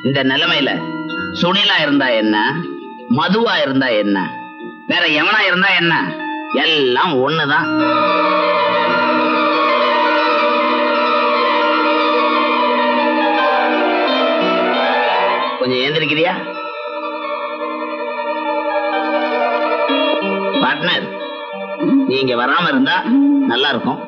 இந்த நிலைமையில சுனிலா இருந்தா என்ன, மதுவா இருந்தா என்ன, வேற எவனா இருந்தா என்ன, எல்லாம் ஒண்ணுதான். கொஞ்சம் ஏந்திருக்கிறியா பார்ட்னர்? நீங்க வராம இருந்தா நல்லா இருக்கும்.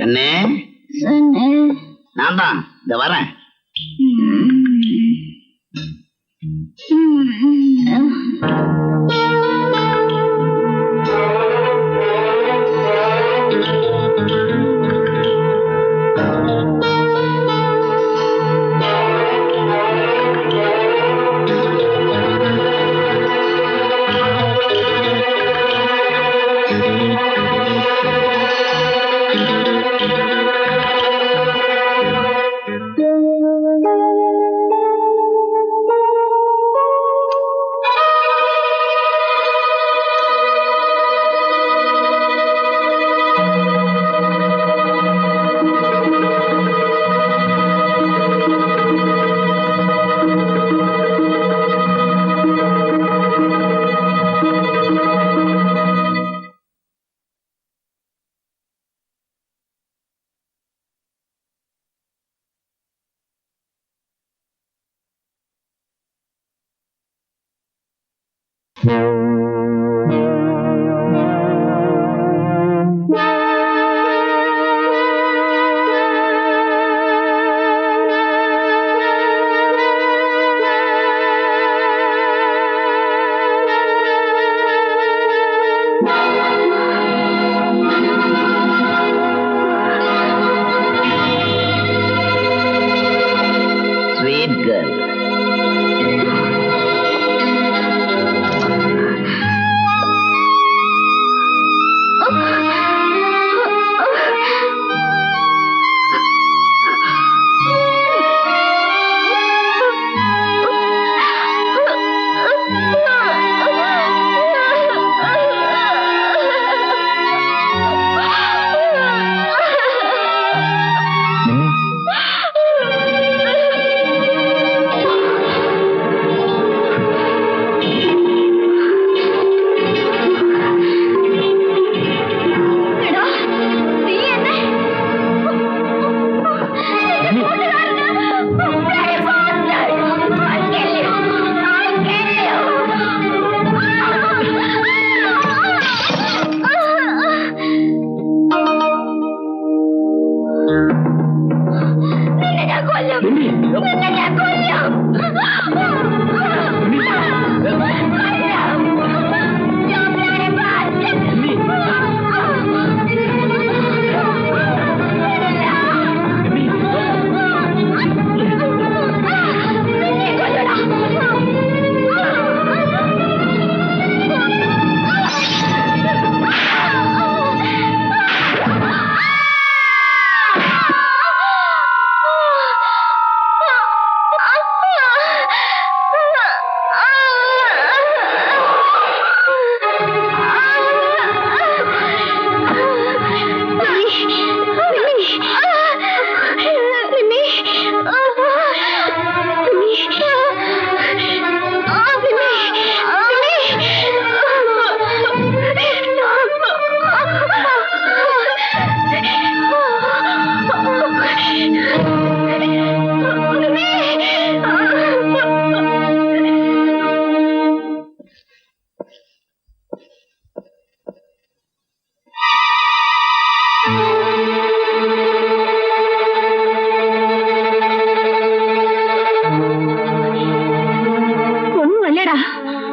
என்ன? நான் தான் இந்த வரேன்.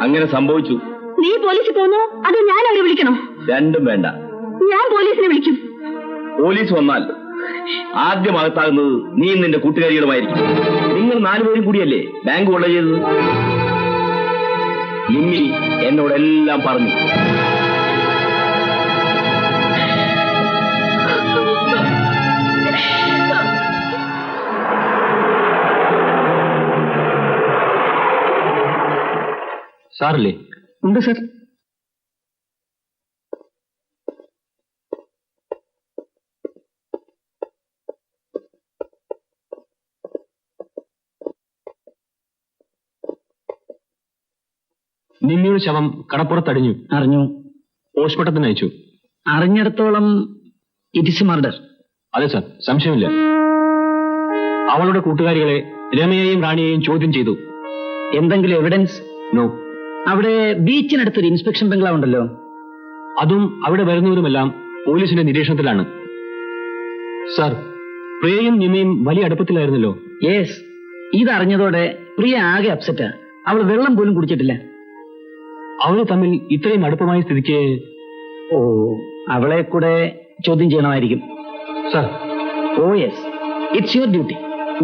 അങ്ങനെ സംഭവിച്ചു. നീ പോലീസിൽ പോന്നോ അതോ ഞാൻ അവരെ വിളിക്കണോ? രണ്ടും വേണ്ട. ഞാൻ പോലീസിനെ വിളിക്കും. പോലീസ് വന്നാൽ ആദ്യം അകത്താകുന്നത് നീയും നിന്റെ കൂട്ടുകാരികളുമായിരിക്കും. നിങ്ങൾ 4 പേരും കൂടിയല്ലേ ബാങ്ക് കൊള്ള ചെയ്തത്? നിമ്മി എന്നോടെല്ലാം പറഞ്ഞു. സാറല്ലേ? ഉണ്ട് സർ. നിമ്മിയുടെ ശവം കടപ്പുറത്തടിഞ്ഞു. അറിഞ്ഞു. പോസ്റ്റ്മോർട്ടത്തിന് അയച്ചു. അറിഞ്ഞിടത്തോളം ഇറ്റ് ഇസ് മർഡർ. അതെ സർ, സംശയമില്ല. അവളുടെ കൂട്ടുകാരികളെ രമയെയും റാണിയെയും ചോദ്യം ചെയ്തു. എന്തെങ്കിലും എവിഡൻസ്? നോ. അവിടെ ബീച്ചിനടുത്തൊരു ഇൻസ്പെക്ഷൻ ബംഗ്ലാവ് ഉണ്ടല്ലോ. അതും അവിടെ വരുന്നവരുമെല്ലാം പോലീസിന്റെ നിരീക്ഷണത്തിലാണ്. സർ, പ്രിയയും നിമ്മയും വലിയ അടുപ്പത്തിലായിരുന്നല്ലോ. യെസ്. ഇതറിഞ്ഞതോടെ പ്രിയ ആകെ അപ്സെറ്റാ. അവൾ വെള്ളം പോലും കുടിച്ചിട്ടില്ല. അവര് തമ്മിൽ ഇത്രയും അടുപ്പമായ സ്ഥിതിക്ക് ഓ, അവളെ കൂടെ ചോദ്യം ചെയ്യണമായിരിക്കും. Sir. Oh yes, it's your duty.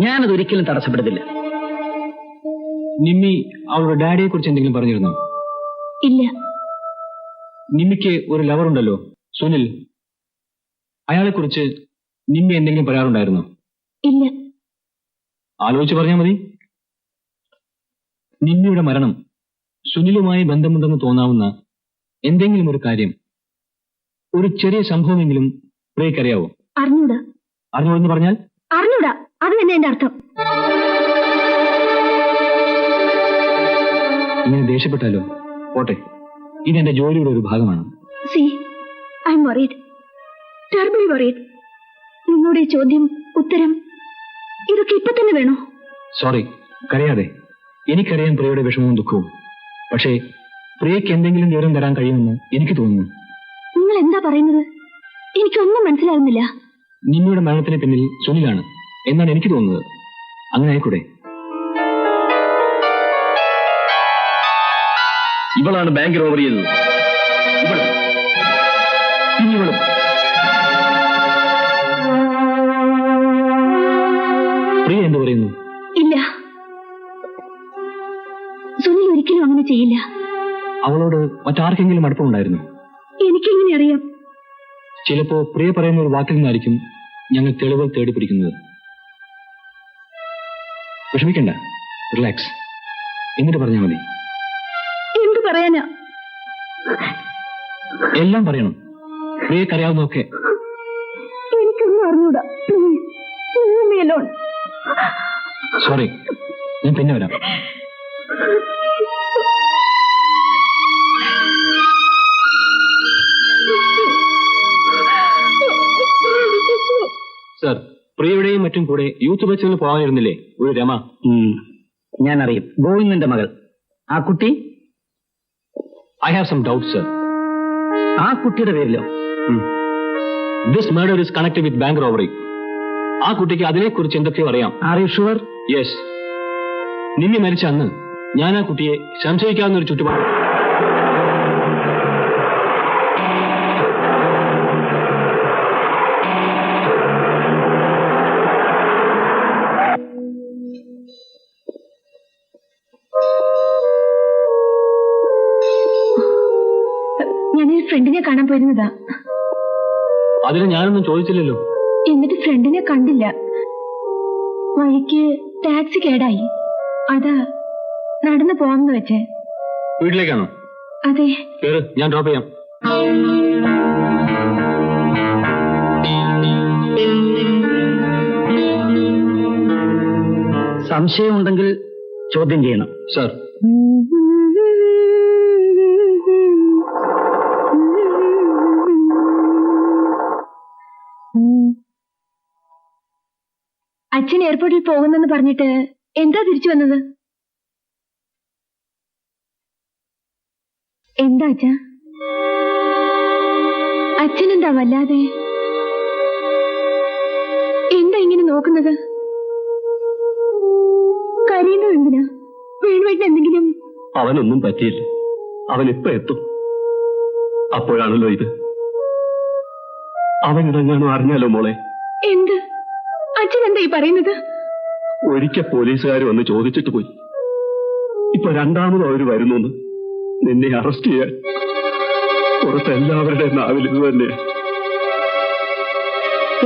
ഞാനത് ഒരിക്കലും തടസ്സപ്പെടുത്തില്ല. നിമ്മി അവളുടെ ഡാഡിയെ കുറിച്ച് എന്തെങ്കിലും പറഞ്ഞിരുന്നോ? ഇല്ല. നിമ്മിക്ക് ഒരു ലവർ ഉണ്ടല്ലോ, സുനിൽ. അയാളെ കുറിച്ച് നിമ്മി എന്തെങ്കിലും പറയാറുണ്ടായിരുന്നോ? ഇല്ല. ആലോചിച്ച് പറഞ്ഞാൽ മതി. നിമ്മിയുടെ മരണം സുനിലുമായി ബന്ധമുണ്ടെന്ന് തോന്നാവുന്ന എന്തെങ്കിലും ഒരു കാര്യം, ഒരു ചെറിയ സംഭവമെങ്കിലും പ്രിയക്കറിയാവോ? അറിഞ്ഞൂടാ. അറിഞ്ഞോളെന്ന് പറഞ്ഞാൽ? അറിഞ്ഞൂടാ, അത് തന്നെ എന്റെ അർത്ഥം. ഇങ്ങനെ ദേഷ്യപ്പെട്ടാലോ? പോട്ടെ, ഇതെന്റെ ജോലിയുടെ ഒരു ഭാഗമാണ്. See, I'm worried, terribly worried. നിങ്ങളുടെ ചോദ്യം, ഉത്തരം ഇതൊക്കെ ഇപ്പൊ തന്നെ വേണോ? സോറി, കരയാതെ. എനിക്കറിയാം പ്രിയയുടെ വിഷമവും ദുഃഖവും. പക്ഷേ പ്രിയയ്ക്ക് എന്തെങ്കിലും വിവരം തരാൻ കഴിയുമെന്ന് എനിക്ക് തോന്നുന്നു. നിങ്ങൾ എന്താ പറയുന്നത്? എനിക്കൊന്നും മനസ്സിലാകുന്നില്ല. നിമ്മിയുടെ മരണത്തിന് പിന്നിൽ സുനിലാണ് എന്നാണ് എനിക്ക് തോന്നുന്നത്. അങ്ങനെ ആയിക്കൂടെ? ഇവളാണ് ബാങ്ക് റോബറി ചെയ്തത്. ഇവളും പ്രിയ എന്ത് പറയുന്നു? ഇല്ല, സുനിൽ ഒരിക്കലും അങ്ങനെ ചെയ്യില്ല. അവളോട് മറ്റാർക്കെങ്കിലും അടുപ്പമുണ്ടായിരുന്നു? എനിക്കെങ്ങനെ അറിയാം? ചിലപ്പോ പ്രിയ പറയുന്ന ഒരു വാക്കിൽ നിന്നായിരിക്കും ഞങ്ങൾ തെളിവുകൾ തേടി പിടിക്കുന്നത്. വിഷമിക്കണ്ട, റിലാക്സ്. എന്നിട്ട് പറഞ്ഞാൽ മതി. എന്ത് പറയാനാ? എല്ലാം പറയണം, പ്രിയക്കറിയാവുന്നതൊക്കെ. എനിക്കൊന്നും അറിഞ്ഞൂടാ. സോറി, ഞാൻ പിന്നെ വരാം. സർ, പ്രിയയുടെയും മറ്റും കൂടെ യൂത്ത് ബസ്സിൽ പോകാനിരുന്നില്ലേ ഒരു രമ? ഞാൻ അറിയും, ഗോവിന്ദന്റെ മകൾ. ആ കുട്ടി? I have some doubt sir. ആ കുട്ടിയുടെ പേരിലോ? This murder is connected with bank robbery. ആ കുട്ടിക്ക് അതിനെക്കുറിച്ച് എന്തൊക്കെയോ അറിയാം. Are you sure? Yes. Nimmi മരിച്ച അന്ന് ഞാൻ ആ കുട്ടിയെ സംശയിക്കാവുന്ന ഒരു ചുറ്റുപാട്. ഞാനൊരു ഫ്രണ്ടിനെ കാണാൻ പോയിരുന്നതാ. അതിന് ഞാനൊന്നും ചോദിച്ചില്ലല്ലോ. എന്നിട്ട് ഫ്രണ്ടിനെ കണ്ടില്ല. വഴിക്ക് ടാക്സി കേടായി. അതാ നടന്നു പോവാന്ന് വെച്ചേ. വീട്ടിലേക്കാണോ? അതെ. കേറ്, ഞാൻ ഡ്രോപ്പ് ചെയ്യാം. സംശയമുണ്ടെങ്കിൽ ചോദ്യം ചെയ്യണം. സർ. അച്ഛൻ എയർപോർട്ടിൽ പോകുന്നെന്ന് പറഞ്ഞിട്ട് എന്താ തിരിച്ചു വന്നത്? എന്താ അച്ഛ? അച്ഛനെന്താ വല്ലാതെ? എന്താ ഇങ്ങനെ നോക്കുന്നത്? കരയുന്നത് എന്തിനാ? വേണുവേട്ടൻ എന്തെങ്കിലും അവനൊന്നും പറ്റിയില്ല. അവൻ ഇപ്പൊ എത്തും. അപ്പോഴാണല്ലോ ഇത്. അവൻ ഇതങ്ങാനും അറിഞ്ഞാലോ മോളെ? എന്ത് അച്ഛൻ എന്താ ഈ പറയുന്നത്? ഒരിക്കൽ പോലീസുകാർ വന്ന് ചോദിച്ചിട്ട് പോയി. ഇപ്പൊ രണ്ടാമതും അവര് വരുന്നു നിന്നെ അറസ്റ്റ് ചെയ്യാൻ. പുറത്ത് എല്ലാവരുടെ നാവിൽ ഇത് തന്നെ.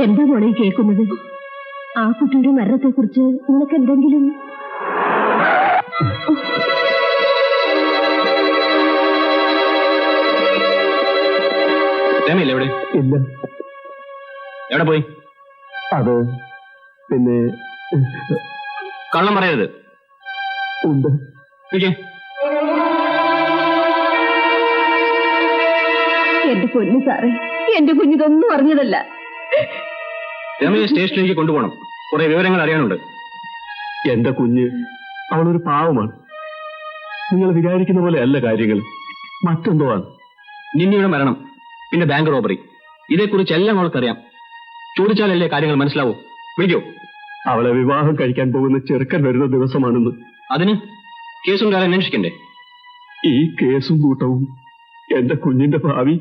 എന്താ മോളെ കേൾക്കുന്നത്? ആ കുട്ടിയുടെ മരണത്തെ കുറിച്ച് നിനക്ക് എന്തെങ്കിലും? രമയില്ല എവിടെ? ഇല്ല. എവിടെ പോയി? അത് പിന്നെ കള്ളം പറയരുത്. ഉണ്ട്. എന്റെ പൊന്നു സാറേ, എന്റെ കുഞ്ഞിതൊന്നും അറിഞ്ഞതല്ല. രമയെ സ്റ്റേഷനിലേക്ക് കൊണ്ടുപോകണം. കുറെ വിവരങ്ങൾ അറിയാനുണ്ട്. എന്റെ കുഞ്ഞ് അവളൊരു പാവമാണ്. നിങ്ങൾ വിചാരിക്കുന്ന പോലെ അല്ല കാര്യങ്ങൾ. മറ്റെന്തോ ആണ്. നിന്നിയുടെ മരണം, പിന്നെ ബാങ്ക് റോബറി, ഇതേക്കുറിച്ചെല്ലാം അവൾക്കറിയാം. ചോദിച്ചാലല്ലേ കാര്യങ്ങൾ മനസ്സിലാവൂ. വിളിക്കൂ. അവളെ വിവാഹം കഴിക്കാൻ പോകുന്ന ചെറുക്കൻ വരുന്ന ദിവസമാണെന്ന്. അതിന് കേസും കാലം അന്വേഷിക്കണ്ടേ? ഈ കേസും കൂട്ടവും എന്റെ കുഞ്ഞിന്റെ ഭാവി.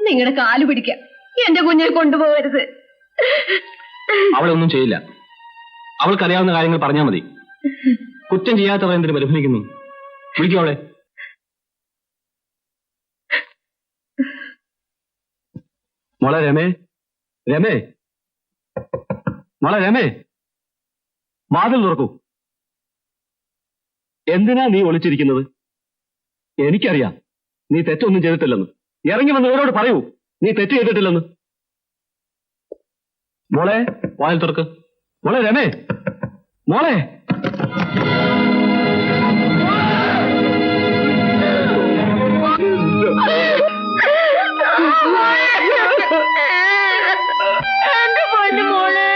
നിങ്ങളുടെ കാല് പിടിക്കാം. എന്റെ കുഞ്ഞിനെ കൊണ്ടുപോകരുത്. അവളെ ഒന്നും ചെയ്യില്ല. അവൾക്കറിയാവുന്ന കാര്യങ്ങൾ പറഞ്ഞാൽ മതി. കുറ്റം ചെയ്യാത്തവർ എന്തിനു പരിഭ്രമിക്കുന്നു? വിളിക്കൂ അവളെ. മോളെ രമേ, രമേ, മോളെ രമേ, വാതിൽ തുറക്കൂ. എന്തിനാ നീ ഒളിച്ചിരിക്കുന്നത്? എനിക്കറിയാം നീ തെറ്റൊന്നും ചെയ്തിട്ടില്ലെന്ന്. ഇറങ്ങി വന്ന് ഇവരോട് പറയൂ നീ തെറ്റ് ചെയ്തിട്ടില്ലെന്ന്. മോളെ വാതിൽ തുറക്ക്. മോളെ രമേ, മോളെ. എന്റെ പൊന്നു മോളെ.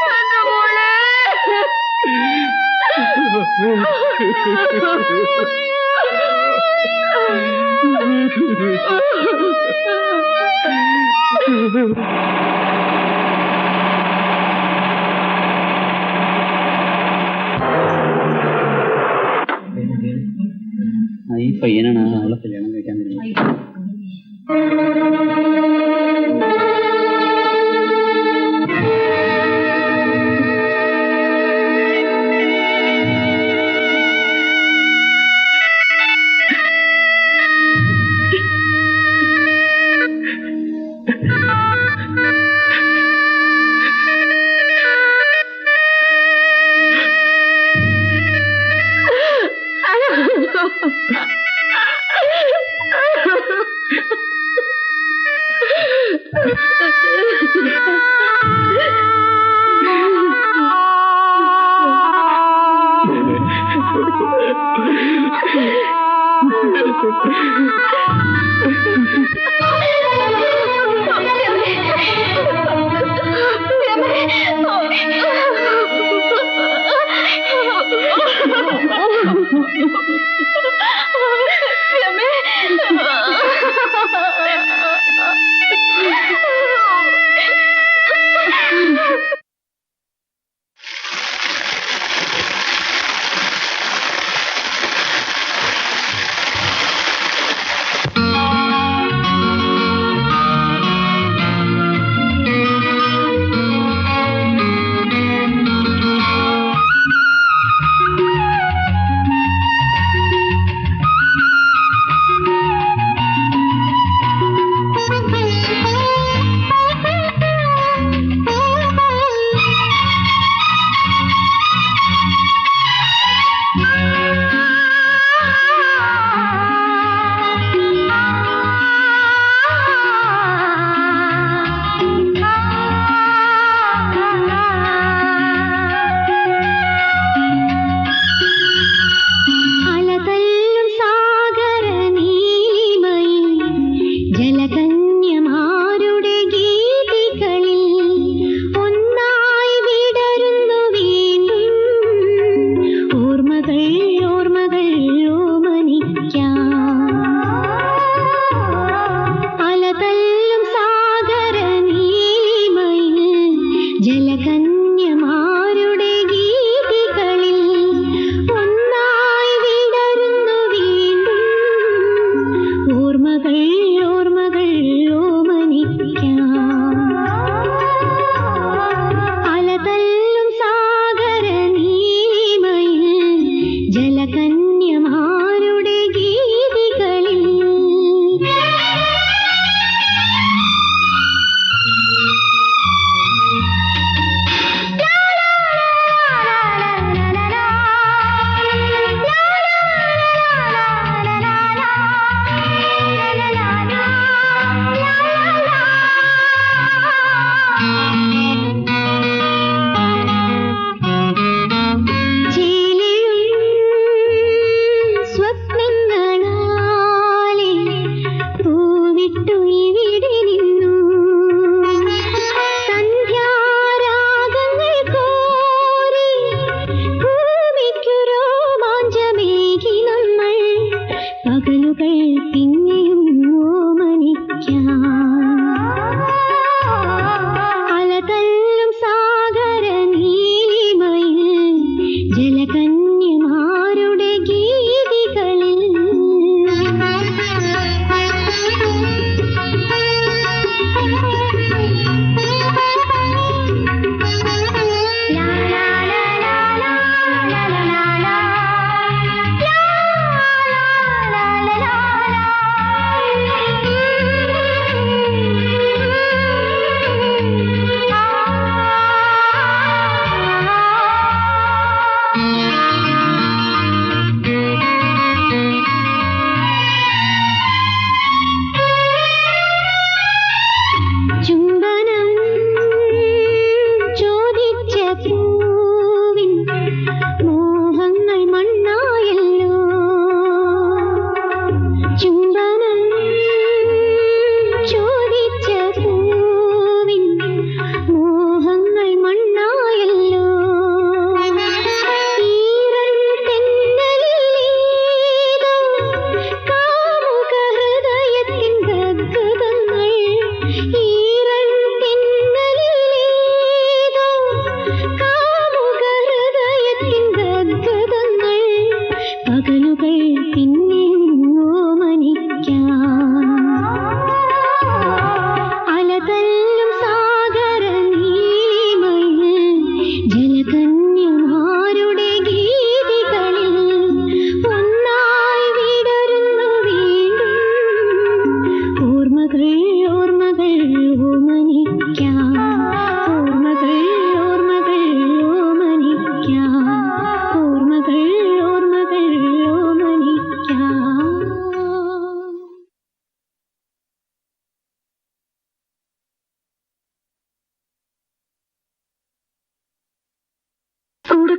എന്റെ മോളെ. ഈ പയ്യനാണ് അവളെ കല്യാണം കഴിക്കാൻ തരുന്നത്.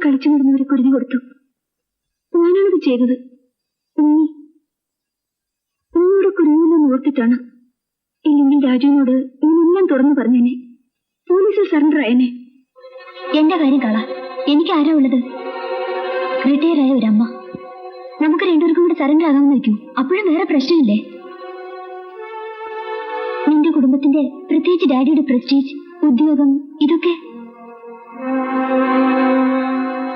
കളിച്ചു നടന്നവരെ കുരുതി കൊടുത്തു. ഞാനാണത് ചെയ്തത്. ഉണ്ണിയുടെ കുരുങ്ങില്ലെന്ന് ഓർത്തിട്ടാണ്. ഇല്ലെങ്കിൽ രാജുവിനോട് ഞാനെല്ലാം തുറന്നു പറഞ്ഞേനെ. പോലീസിൽ സറണ്ടർ ആയനെ. എന്റെ കാര്യം കള. എനിക്ക് ആരാ ഉള്ളത്? റിട്ടയർ ആയ ഒരമ്മ. നമുക്ക് രണ്ടുപേർക്കും കൂടെ സറണ്ടർ ആകാമെന്ന് വയ്ക്കും. അപ്പോഴും വേറെ പ്രശ്നമില്ലേ? നിന്റെ കുടുംബത്തിന്റെ, പ്രത്യേകിച്ച് ഡാഡിയുടെ പ്രസ്റ്റീജ്, ഉദ്യോഗം, ഇതൊക്കെ.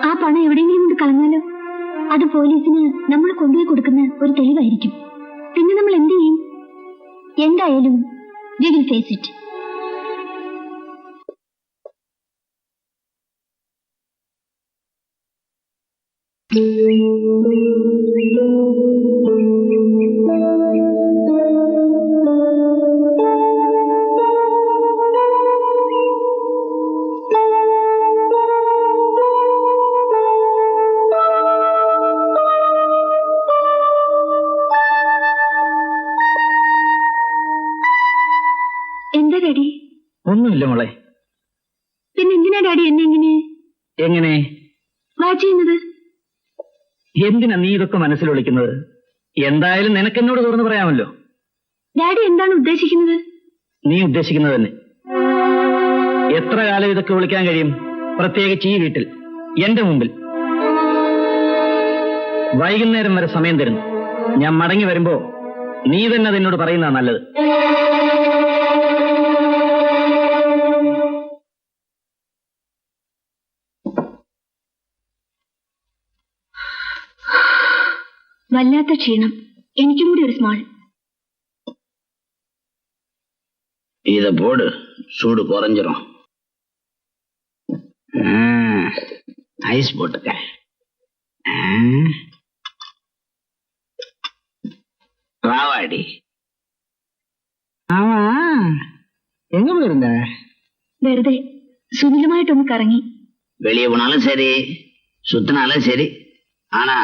ആ പണം എവിടെയെങ്കിലും കൊണ്ട് കളഞ്ഞാലോ? അത് പോലീസിന് നമ്മൾ കൊണ്ടുപോയി കൊടുക്കുന്ന ഒരു തെളിവായിരിക്കും. പിന്നെ നമ്മൾ എന്ത് ചെയ്യും? എന്തായാലും we will face it. എന്താ ഡാഡി? ഒന്നുമില്ല മോളെ. പിന്നെ എന്തിനാ ഡാഡി എന്നെ എങ്ങനെ വാച്ച് ചെയ്യുന്നത്? എന്തിനാ നീ ഇതൊക്കെ മനസ്സിൽ വിളിക്കുന്നത്? എന്തായാലും നിനക്കെന്നോട് തുറന്നു പറയാമല്ലോ. ഡാഡി എന്താണ് ഉദ്ദേശിക്കുന്നത്? നീ ഉദ്ദേശിക്കുന്നത് തന്നെ. എത്ര കാലം ഇതൊക്കെ വിളിക്കാൻ കഴിയും? പ്രത്യേകിച്ച് ഈ വീട്ടിൽ, എന്റെ മുമ്പിൽ. വൈകുന്നേരം വരെ സമയം തരുന്നു. ഞാൻ മടങ്ങി വരുമ്പോ നീ തന്നെ അതെന്നോട് പറയുന്നതാ നല്ലത്. വല്ലാത്ത ക്ഷീണം. എനിക്കും കൂടി ഒരു സ്മാൾ. இத போடு, சூடு குறைஞ்சிரும். ஐஸ் போட்டுக்க. ராவாடி. ആവാ എങ്ങ പോയിരുന്ന? വെറുതെ സുനിലുമായിട്ടൊന്ന് കറങ്ങി. வெளியே போனாலும் சரி, சுத்தினாலும் சரி, ஆனா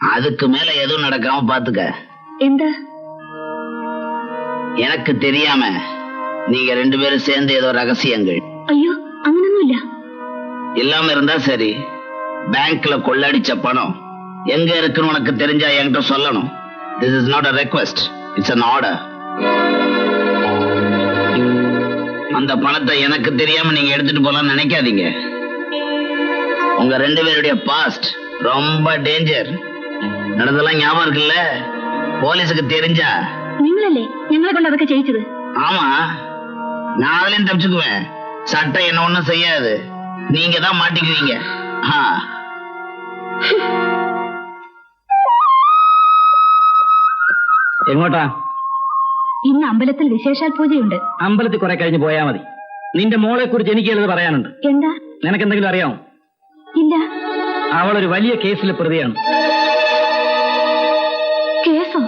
அதுக்கு மேல எதுவும் நடக்காம பாத்துக்க. എന്താ? எனக்கு தெரியாம நீங்க ரெண்டு பேரும் சேர்ந்து ஏதோ ரகசியங்கள். അയ്യോ, അങ്ങനൊന്നുമില്ല. இல்லாம இருந்தா சரி. பேங்க்ல கொள்ளடிச்ச பணம் எங்க இருக்குன்னு உனக்கு தெரிஞ்சா என்கிட்ட சொல்லணும். This is not a request, it's an order. அந்த பணத்தை எனக்கு தெரியாம நீங்க எடுத்துட்டு போலாம்னு நினைக்காதீங்க. உங்க ரெண்டு பேருடைய பாஸ்ட் ரொம்ப டேஞ்சர். நடந்தெல்லாம் ஞாபகம் இருக்குல்ல? போலீஸுக்கு தெரிஞ்சா. നിങ്ങളല്ലേ ഞങ്ങളെ കൊണ്ട് അതൊക്കെ ചെയ്യിച്ചത്? ஆமா, நான் அதுலயும் தப்பிச்சுக்குவேன். சட்டம் என்ன ஒண்ணும் செய்யாது. நீங்க தான் மாட்டிக்குவீங்க. എങ്ങോട്ടാ? ഇന്ന് അമ്പലത്തിൽ വിശേഷാൽ പൂജയുണ്ട്. അമ്പലത്തിൽ കുറെ കഴിഞ്ഞ് പോയാ മതി. നിന്റെ മോളെ കുറിച്ച് എനിക്ക് ചിലത് പറയാനുണ്ട്. എന്താ? നിനക്കെന്തെങ്കിലും അറിയാമോ? ഇല്ല. അവളൊരു വലിയ കേസിലെ പ്രതിയാണ്. കേസോ?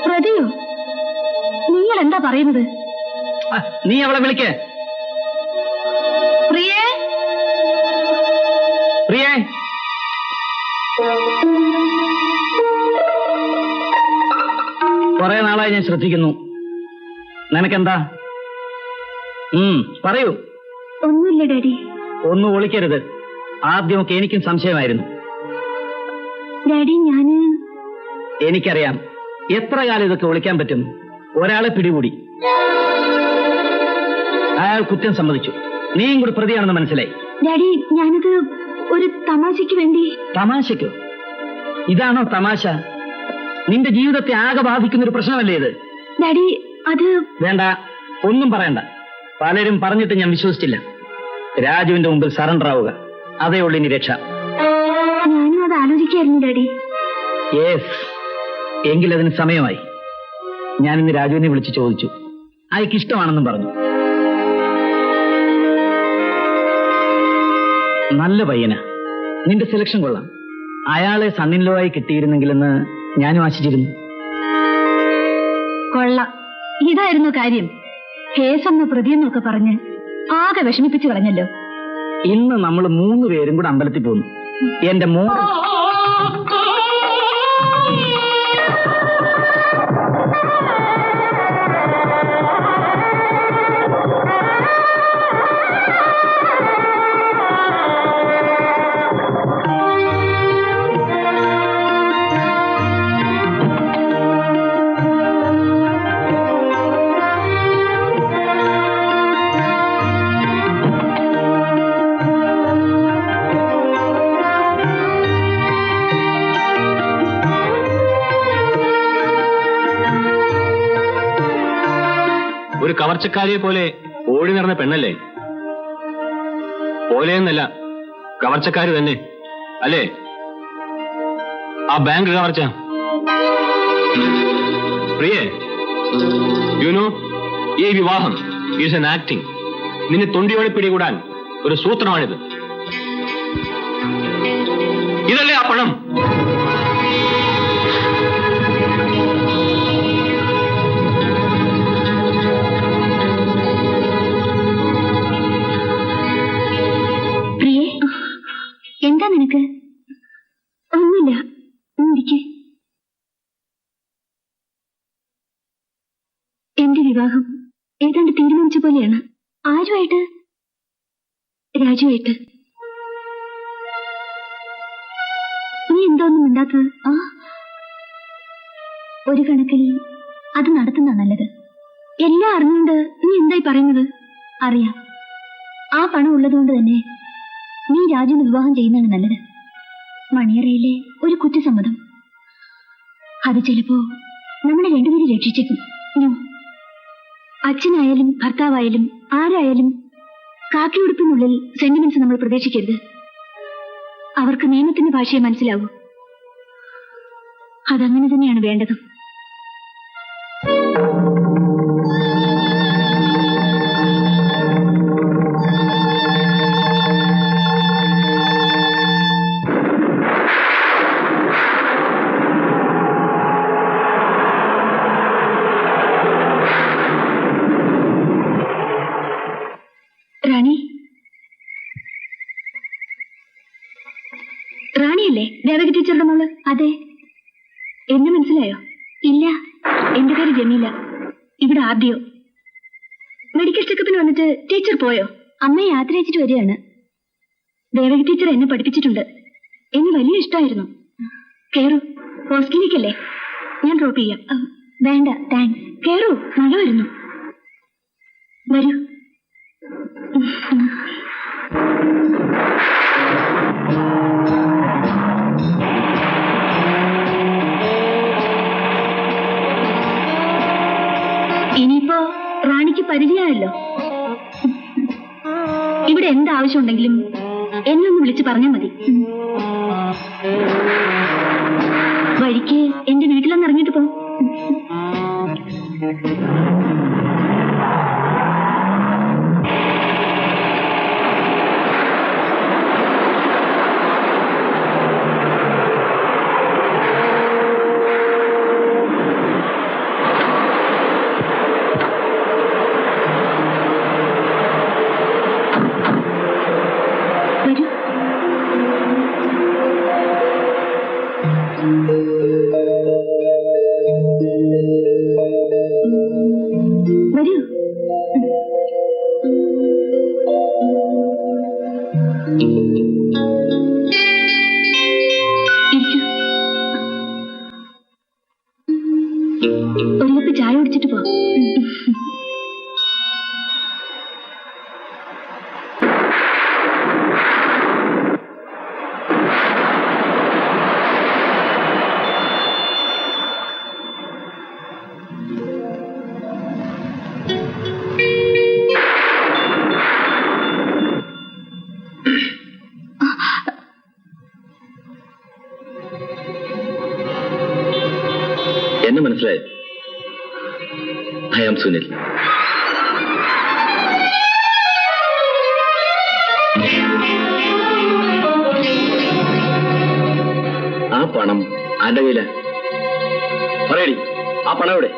പ്രതിയോ? നിങ്ങൾ എന്താ പറയുന്നത്? നീ അവളെ വിളിക്കേ. പ്രിയേ, പ്രിയേ. കുറെ നാളായി ഞാൻ ശ്രദ്ധിക്കുന്നു. നിനക്കെന്താ? പറയൂ. ഒന്നുമില്ല ഡാഡി. ഒന്നും ഒളിക്കരുത്. ആദ്യമൊക്കെ എനിക്കും സംശയമായിരുന്നു. ഡാഡി, എനിക്കറിയാം എത്ര കാലം ഇതൊക്കെ ഒളിക്കാൻ പറ്റും. ഒരാളെ പിടികൂടി, അയാൾ കുറ്റം സമ്മതിച്ചു. നീയും കൂടി പ്രതിയാണെന്ന് മനസ്സിലായി. ഡാഡി, ഞാനത് ഒരു തമാശയ്ക്ക് വേണ്ടി. തമാശയ്ക്കോ? ഇതാണോ തമാശ? നിന്റെ ജീവിതത്തെ ആകെ ബാധിക്കുന്ന ഒരു പ്രശ്നമല്ലേ ഇത്? ഡാഡി, അത് വേണ്ട, ഒന്നും പറയണ്ട. പലരും പറഞ്ഞിട്ട് ഞാൻ വിശ്വസിച്ചില്ല. രാജുവിന്റെ മുമ്പിൽ സറണ്ടർ ആവുക, അതേ ഉള്ളു ഇനി രക്ഷ. ഞാനും അത് ആലോചിക്കായിരുന്നു ഡാഡി. യെസ്, എങ്കിലതിന് സമയമായി. ഞാൻ ഇന്ന് രാജുവിനെ വിളിച്ച് ചോദിച്ചു. അയാൾക്ക് ഇഷ്ടമാണെന്നും പറഞ്ഞു. നല്ല പയ്യനാ. നിന്റെ സെലക്ഷൻ കൊള്ളാം. അയാളെ സണ്ണിൻലോ ആയി കിട്ടിയിരുന്നെങ്കിലെന്ന് ഞാനും ആശിച്ചിരുന്നു. കൊള്ളാം. ഇതായിരുന്നു കാര്യം. കേസെന്ന പ്രതിയെന്നൊക്കെ പറഞ്ഞ് ആകെ വിഷമിപ്പിച്ചു കളഞ്ഞല്ലോ. ഇന്ന് നമ്മൾ 3 പേരും കൂടെ അമ്പലത്തിൽ പോന്നു. എന്റെ മോൻ കവർച്ചക്കാരിയെ പോലെ ഓടി നടന്ന പെണ്ണല്ലേ? പോലെയെന്നല്ല, കവർച്ചക്കാരി തന്നെ അല്ലേ? ആ ബാങ്ക് കവർച്ച. പ്രിയേ, യുനോ, ഈ വിവാഹം ഈസ് എൻ ആക്ടിങ്. നിന്നെ തൊണ്ടിയോടെ പിടികൂടാൻ ഒരു സൂത്രമാണിത്. ഇതല്ലേ ആ പണം? പ്രിയേ, എന്താ നിനക്ക്? ഒന്നുമില്ല, ഇരിക്കെ. എന്റെ വിവാഹം ഏതാണ്ട് തീരുമാനിച്ച പോലെയാണ്. ആരുമായിട്ട്? രാജുവായിട്ട്. നീ എന്തോന്നും മിണ്ടാത്തത്? ഒരു കണക്കിൽ അത് നടത്തുന്ന നല്ലത്. എല്ലാം അറിഞ്ഞുകൊണ്ട് നീ എന്തായി പറയുന്നത്? അറിയാം, ആ പണം ഉള്ളതുകൊണ്ട് തന്നെ നീ രാജുവിന് വിവാഹം ചെയ്യുന്നതാണ് നല്ലത്. മണിയറയിലെ ഒരു കുറ്റസമ്മതം, അത് ചിലപ്പോ നമ്മളെ രണ്ടുപേരും രക്ഷിച്ചേക്കും. അച്ഛനായാലും ഭർത്താവായാലും ആരായാലും കാക്കിയുടുപ്പിനുള്ളിൽ സെന്റിമെന്റ്സ് നമ്മൾ പ്രതീക്ഷിക്കരുത്. അവർക്ക് നിയമത്തിന്റെ ഭാഷയെ മനസ്സിലാവൂ. അതങ്ങനെ തന്നെയാണ് വേണ്ടതും. റാണി, റാണിയല്ലേ ദേവകി ടീച്ചറുടെ മോള്? അതെ. എന്നെ മനസ്സിലായോ? ഇല്ല, എന്റെ പേര് ജമീല. ഇവിടെ ആദ്യോ. മെഡിക്കൽ ചെക്കപ്പിന് വന്നിട്ട് ടീച്ചർ പോയോ? അമ്മ യാത്ര അയച്ചിട്ട് വരികയാണ്. ദേവകി ടീച്ചർ എന്നെ പഠിപ്പിച്ചിട്ടുണ്ട്. എന്നെ വലിയ ഇഷ്ടമായിരുന്നു. കേറൂ, ഹോസ്റ്റലിലേക്കല്ലേ? ഞാൻ ഡ്രോപ്പ് ചെയ്യാം. വേണ്ട, താങ്ക്സ്. കേറൂ, മഴ വരുന്നു. വരൂ. ഇനിയിപ്പോ റാണിക്ക് പരിചയമായല്ലോ. ഇവിടെ എന്താവശ്യമുണ്ടെങ്കിലും എന്നെ ഒന്ന് വിളിച്ച് പറഞ്ഞാൽ മതി. വഴിക്ക് എന്റെ വീട്ടിലൊന്ന് ഇറങ്ങിയിട്ട് പോ. വരൂ. ഒരു കപ്പ് ചായ കുടിച്ചിട്ട് പോ. എന്നെ മനസ്സിലായോ? I am Sunil. ആ പണം ആരുടെ കയ്യില? പറയടി, ആ പണം എവിടെ?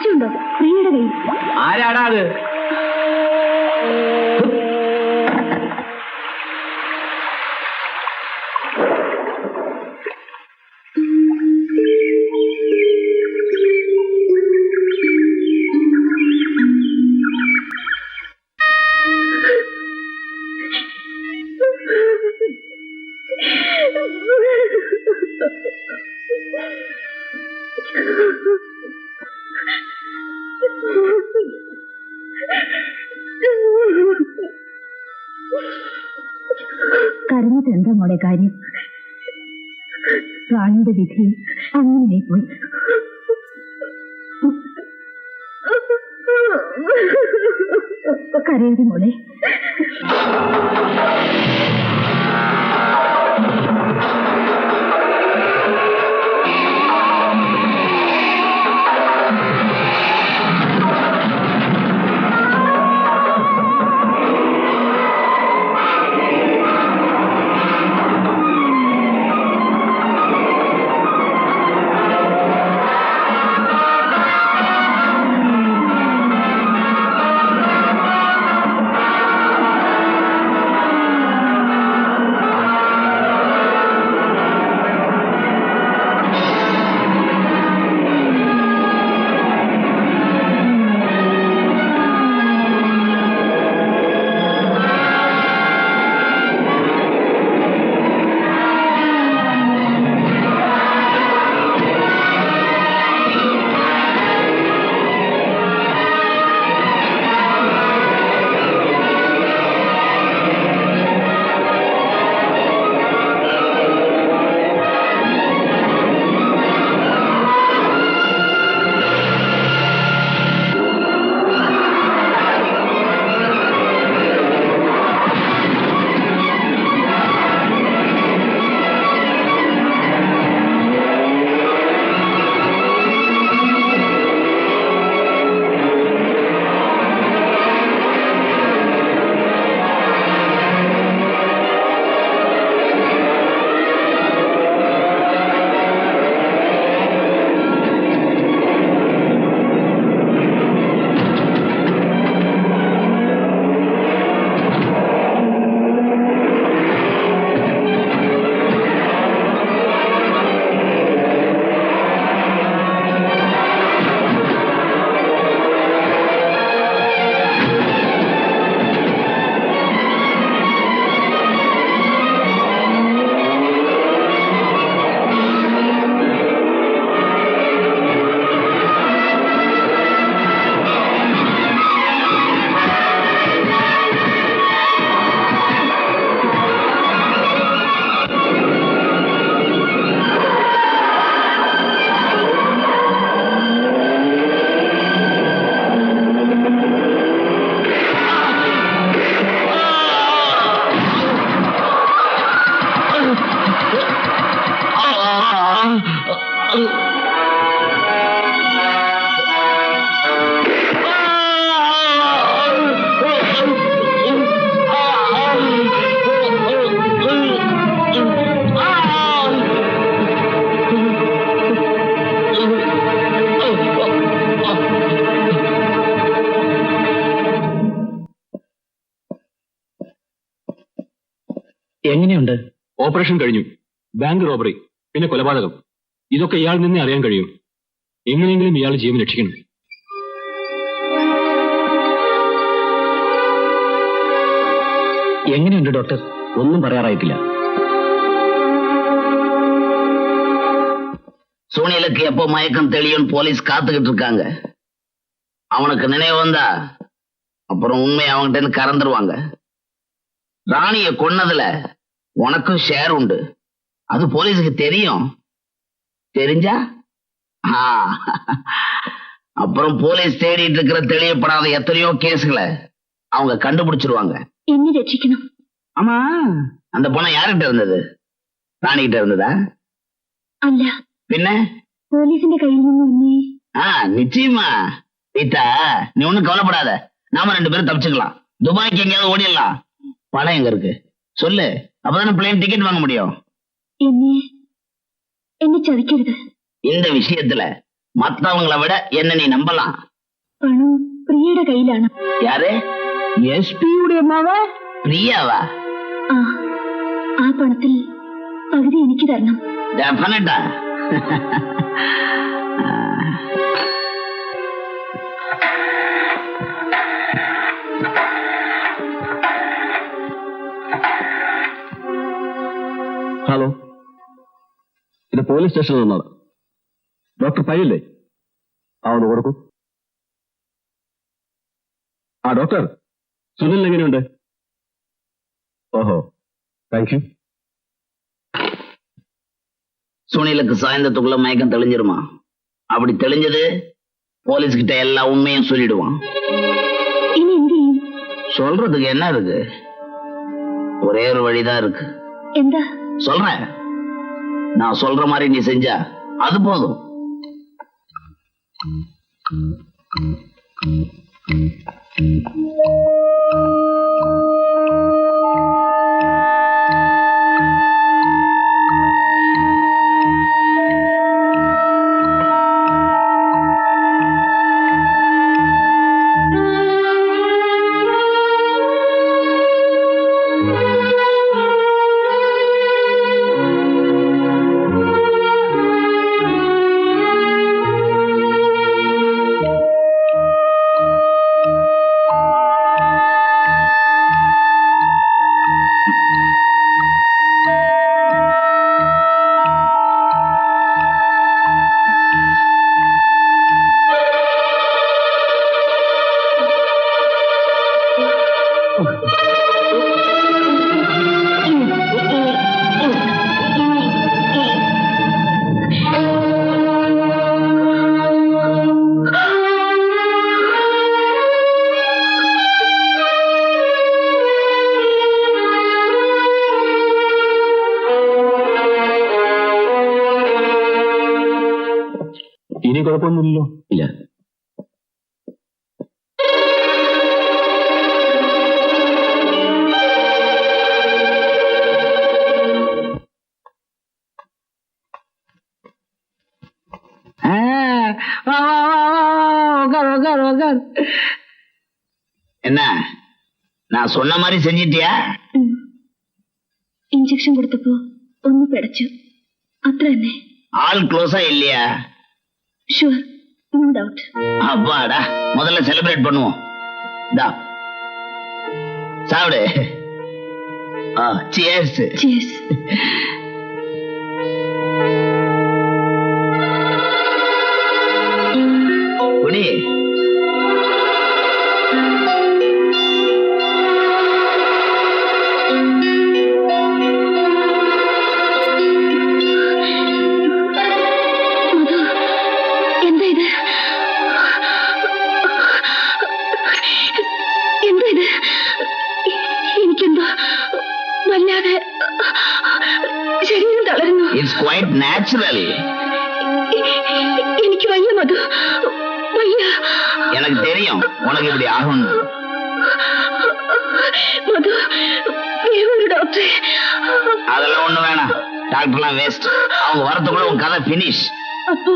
സംശയമുണ്ടോ? പ്രിയയുടെ കയ്യിൽ. ആരാടാ അത്? കരഞ്ഞിട്ട് എന്താ മോളെ കാര്യം? റാണിയുടെ വിധി അങ്ങനെ പോയി. കരയാതെ മോളെ. എങ്ങനെയുണ്ട്? ഓപ്പറേഷൻ കഴിഞ്ഞു. ബാങ്ക് റോബറി, പിന്നെ കൊലപാതകം. ഇതൊക്കെ ഇയാളിൽ നിന്നേ അറിയാൻ കഴിയും. എങ്ങനെയെങ്കിലും ഇയാൾ ജീവൻ രക്ഷിക്കണം. എങ്ങനെയുണ്ട് ഡോക്ടർ? ഒന്നും പറയാറായിട്ടില്ല. சூனியலுக்கு எப்போ மயக்கம் தெளியும் போலீஸ் காத்துக்கிட்டு இருக்காங்க. அவனுக்கு நினைவு வந்தா அப்புறம் உண்மை அவன்கிட்ட இருந்து கறந்துருவாங்க. ராணிய கொன்னதுல உனக்கும் ஷேர் உண்டு. அது போலீஸுக்கு தெரியும். தெரிஞ்சா அப்புறம் போலீஸ் தேடிட்டு இருக்கிற தெளியப்படாத எத்தனையோ கேஸுகளை அவங்க கண்டுபிடிச்சிருவாங்க. என்ன ரட்சிக்கணும்? ஆமா, அந்த பணம் யார்கிட்ட இருந்தது? ராணி கிட்ட இருந்ததா? அல்ல, பின்ன போலீஸிന്റെ കയ്യിൽ നിന്ന്. நிச்சயமா. சீதா, நீ ஒண்ணும் கவலைப்படாத. நாம 2 பேரும் தப்பிச்சுக்கலாம். துபாய்க்கு எங்கேயாவது ஓடிடலாம். பணம் எங்க இருக்கு சொல்லு, அப்பதானே பிளேன் டிக்கெட் வாங்க முடியும். എന്നെ ചതിക്കരുത്. இந்த விஷயத்துல மத்தவங்களை விட என்ன நீ நம்பலாம். പണം പ്രിയയുടെ കയ്യിലാണ്. யாரு? എസ്പിയുടെ അമ്മാവ பிரியாவா? ആ പണത്തിൽ പകുതി എനിക്ക് തരണം. டெஃபினட்டா. ഹലോ, ഇത് പോലീസ് സ്റ്റേഷനിൽ നിന്നാണ്. ഡോക്ടർ പയ്യല്ലേ? ഒന്ന് കൊടുക്കൂ. ഡോക്ടർ, സുനിൽ എങ്ങനെയുണ്ട്? ഓഹോ, താങ്ക് യു. சுனிலுக்கு சாயந்தத்துக்குள்ள மயக்கம் தெளிஞ்சிருமா? அப்படி தெளிஞ்சது போலீஸ் கிட்ட எல்லா உண்மையும் சொல்லிடுவான். ഇനി എന്ത് ചെയ്യും? சொல்றதுக்கு என்ன இருக்கு? ஒரே ஒரு வழிதான் இருக்கு. എന്താ? சொல்றேன். நான் சொல்ற மாதிரி நீ செஞ்சா அது போதும். ഇനി കുഴപ്പമൊന്നുമില്ലല്ലോ? ഇല്ല. என்ன, நான் சொன்ன மாதிரி செஞ்சிட்டியா? ഇഞ്ചക്ഷൻ കൊടുത്തപ്പോ ഒന്ന് പിടച്ചു, അത്ര തന്നെ. ஆள் க்ளோஸா இல்லையா? Sure, no doubt. அப்பாடா, முதல்ல செலிப்ரேட் பண்ணுவோம். தா சாப்பிடு. சியர்ஸ். ചിയേഴ്സ്. குடி. എന്താ ഇത്? എന്താ ഇത്? എനിക്കെന്തോ വല്ലാതെ ശരീരം തളരുന്നു. It's quite natural. എനിക്ക് വയ്യ മധു, വയ്യ. எனக்கு தெரியும் உனக்கு இப்படி ஆகும். മധു, വേറൊരു ഡോക്ടറെ. அதெல்லாம் ஒண்ணு வேணாம், டாக்டர்லாம் வேஸ்ட். அவங்க வரதுக்குள்ள உன் கதை பினிஷ். അപ്പോ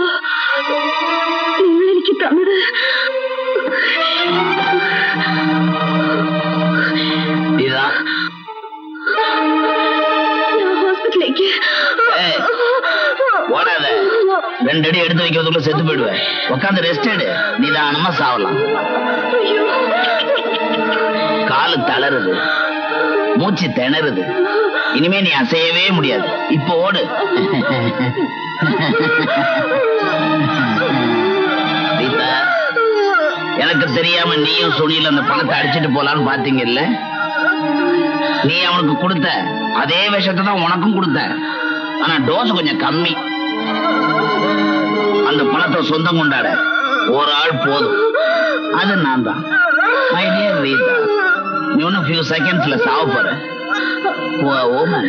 നിങ്ങൾ എനിക്ക് തന്നത് இதுதான். ഞാൻ ഹോസ്പിറ്റലിലേക്ക്. ஏய், ஓடாத. 2 அடி எடுத்து வைக்கிறதுக்குள்ள செத்து போயிடுவேன். உட்காந்து ரெஸ்ட் எடு, நிதானமா சாவலாம். അയ്യോ, காலு தளருது, மூச்சு திணறுது. இனிமே நீ அசையவே முடியாது. இப்போ ஓடு. ரீதா, எனக்கு தெரியாம நீயும் சுனில் அந்த பணத்தை அடிச்சிட்டு போலான்னு பாத்தீங்கல்ல? நீ அவனுக்கு கொடுத்த அதே விஷத்தை தான் உனக்கும் கொடுத்த. ஆனா டோஸ் கொஞ்சம் கம்மி. அந்த பணத்தை சொந்தம் கொண்டாட ஒரு ஆள் போதும், அது நான் தான். மை டியர் ரீதா, நீ ஒன்னும் ஃபியூ செகண்ட்ஸ்ல சாவ போற. ஓமன்,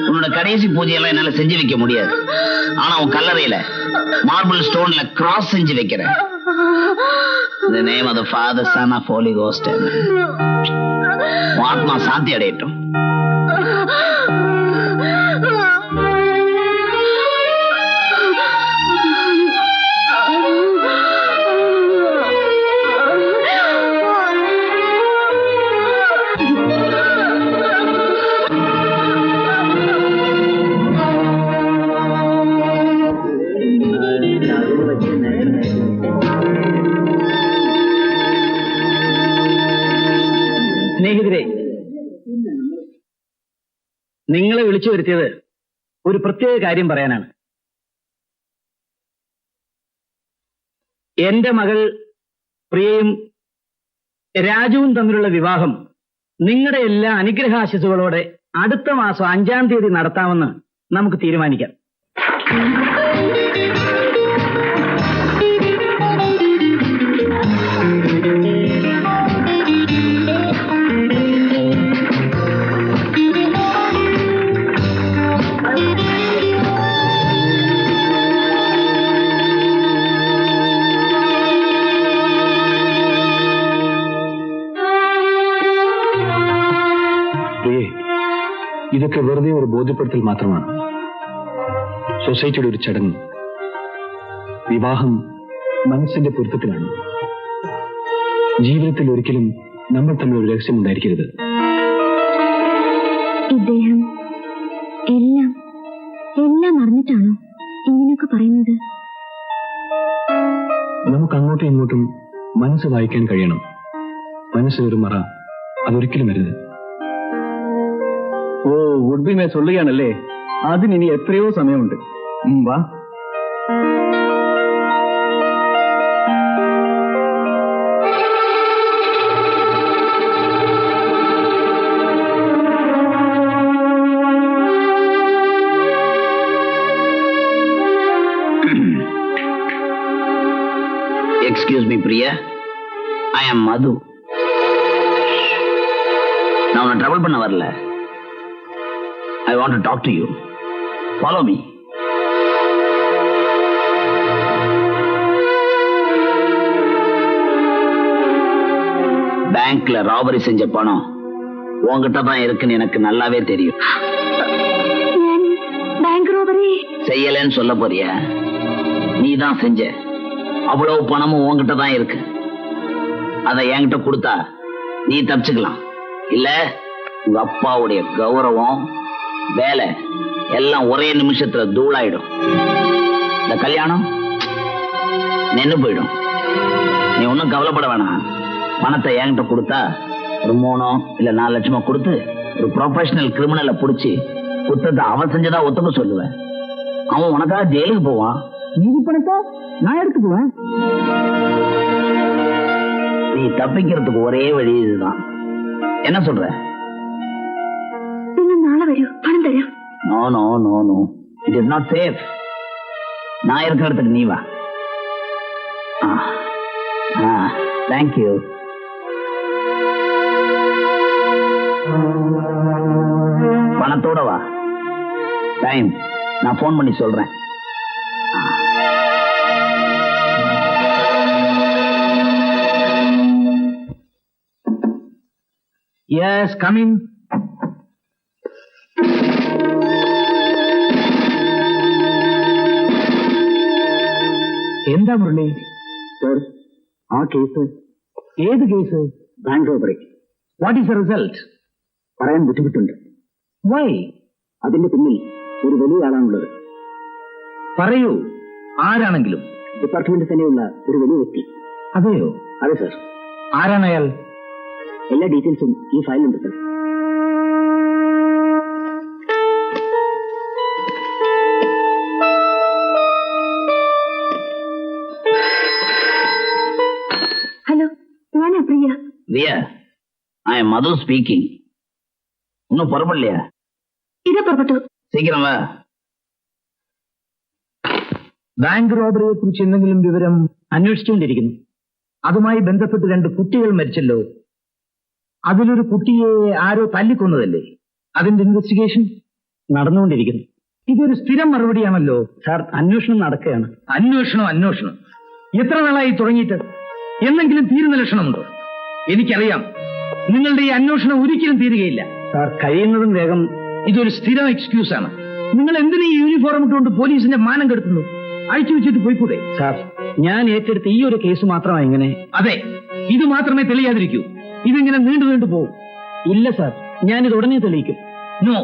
உன்னோட கடைசி பூஜையெல்லாம் என்னால செஞ்சு வைக்க முடியாது. ஆனா உன் கல்லறையில மார்பிள் ஸ்டோன்ல கிராஸ் செஞ்சு வைக்கிறேன். The name of the Father, Son of Holy Ghost. உன் ஆத்மா சாந்தி அடையட்டும். സ്നേഹിതരെ, നിങ്ങളെ വിളിച്ചു വരുത്തിയത് ഒരു പ്രത്യേക കാര്യം പറയാനാണ്. എന്റെ മകൾ പ്രിയയും രാജുവും തമ്മിലുള്ള വിവാഹം നിങ്ങളുടെ എല്ലാ അനുഗ്രഹാശിസുകളോടെ അടുത്ത മാസം 5-ാം തീയതി നടത്താമെന്ന് നമുക്ക് തീരുമാനിക്കാം. ഇതൊക്കെ വെറുതെ ഒരു ബോധ്യപ്പെടുത്തൽ മാത്രമാണ്. സൊസൈറ്റിയുടെ ഒരു ചടങ്ങ്. വിവാഹം മനസ്സിന്റെ പൊരുത്തത്തിലാണ്. ജീവിതത്തിൽ ഒരിക്കലും നമ്മൾ തമ്മിൽ ഒരു രഹസ്യം ഉണ്ടായിരിക്കരുത്. ഇദ്ദേഹം എല്ലാം എല്ലാം അറിഞ്ഞിട്ടാണോ ഇങ്ങനെയൊക്കെ പറയുന്നത്? നമുക്ക് അങ്ങോട്ടും ഇങ്ങോട്ടും മനസ്സ് വായിക്കാൻ കഴിയണം. മനസ്സ് ഒരു മറ, അതൊരിക്കലും അരുത്. ഓ, ഉഡ്ബിമേ ചൊല്ലുകയാണല്ലേ? അതിനി എത്രയോ സമയമുണ്ട്. വാ. Excuse me, Priya. I am Madhu. நான் உன்னை ட்ரபிள் பண்ண வரல. I want to talk to you. Follow me. பேங்க்ல ராபரி செஞ்ச பணம் உன்கிட்ட தான் இருக்குன்னு எனக்கு நல்லாவே தெரியும். பேங்க் ராபரி செய்யலன்னு சொல்ல போறியா? நீ தான் செஞ்ச. அவ்வளவு பணமும் உன்கிட்ட தான் இருக்கு. அதை என்கிட்ட கொடுத்தா நீ தப்பிச்சுக்கலாம். இல்ல உங்க அப்பாவுடைய கௌரவம், வேலை எல்லாம் ஒரே நிமிஷத்துல தூளாயிடும். இந்த கல்யாணம் நின்னு போயிடும். நீ ஒன்னும் கவலைப்பட வேணாம். பணத்தை என்கிட்ட கொடுத்தா ஒரு 3 இல்ல 4 லட்சமா கொடுத்து ஒரு ப்ரொஃபஷனல் கிரிமினலை புடிச்சு குற்றத்தை அவன் செஞ்சதா ஒத்துக்க சொல்லுவேன். அவன் உனக்காக ஜெயிலுக்கு போவான். நீதி பணத்தை நான் எடுத்துக்குவேன். நீ தப்பிக்கிறதுக்கு ஒரே வழி இதுதான். என்ன சொல்ற? നാളെ വരൂ, പണം തരാം. No no no no, it is not safe. நான் இருக்கிற இடத்துக்கு நீ வா. தேங்க்யூ. பணத்தோட வா. டைம் நான் போன் பண்ணி சொல்றேன். Yes, come in. എന്താ മുരളി? സർ, ആ കേസ്. ഏത് case? Bank robbery. What is the result? പറയാൻ ബുദ്ധിമുട്ടുണ്ട്. വൈ? അതിന്റെ പിന്നിൽ ഒരു വലിയ ആളാണുള്ളത്. പറയൂ, ആരാണെങ്കിലും. ഡിപ്പാർട്ട്മെന്റിൽ തന്നെയുള്ള ഒരു വലിയ വ്യക്തി. അതെയോ? അതെ സർ. ആരാണ് അയാൾ? എല്ലാ ഡീറ്റെയിൽസും ഈ ഫയലിലുണ്ട് സർ. ഹലോ, ഞാനാ Priya. Priya, I'm Madhu speaking. இன்னும் புறப்படலையா? ഇതാ പുറപ്പെട്ടു. சீக்கிரம் வா. ബാങ്ക് റോബറിയെ കുറിച്ച് എന്തെങ്കിലും വിവരം അന്വേഷിച്ചുകൊണ്ടിരിക്കുന്നു. അതുമായി ബന്ധപ്പെട്ട് 2 കുട്ടികൾ മരിച്ചല്ലോ. അതിലൊരു കുട്ടിയെ ആരോ തല്ലിക്കൊന്നതല്ലേ? അതിന്റെ ഇൻവെസ്റ്റിഗേഷൻ നടന്നുകൊണ്ടിരിക്കുന്നു. ഇതൊരു സ്ഥിരം മറുപടിയാണല്ലോ സാർ. അന്വേഷണം നടക്കുകയാണ്. അന്വേഷണം എത്ര നാളായി തുടങ്ങിയിട്ട്? എന്തെങ്കിലും തീരുന്ന ലക്ഷണമുണ്ടോ? എനിക്കറിയാം, നിങ്ങളുടെ ഈ അന്വേഷണം ഒരിക്കലും തീരുകയില്ല സാർ. കഴിയുന്നതും വേഗം. ഇതൊരു സ്ഥിരം എക്സ്ക്യൂസ് ആണ്. നിങ്ങൾ എന്തിനു ഈ യൂണിഫോം ഇട്ടുകൊണ്ട് പോലീസിന്റെ മാനം കെടുത്തുന്നു? അഴിച്ചു വെച്ചിട്ട് പോയിക്കൂടെ സാർ? ഞാൻ ഏറ്റെടുത്ത ഈ ഒരു കേസ് മാത്രമാണ് ഇങ്ങനെ. അതെ, ഇത് മാത്രമേ തെളിയാതിരിക്കൂ. ഇതിങ്ങനെ നീണ്ടു പോകും. ഇല്ല സാർ, ഞാനിത് ഉടനെ തെളിയിക്കും. നോ,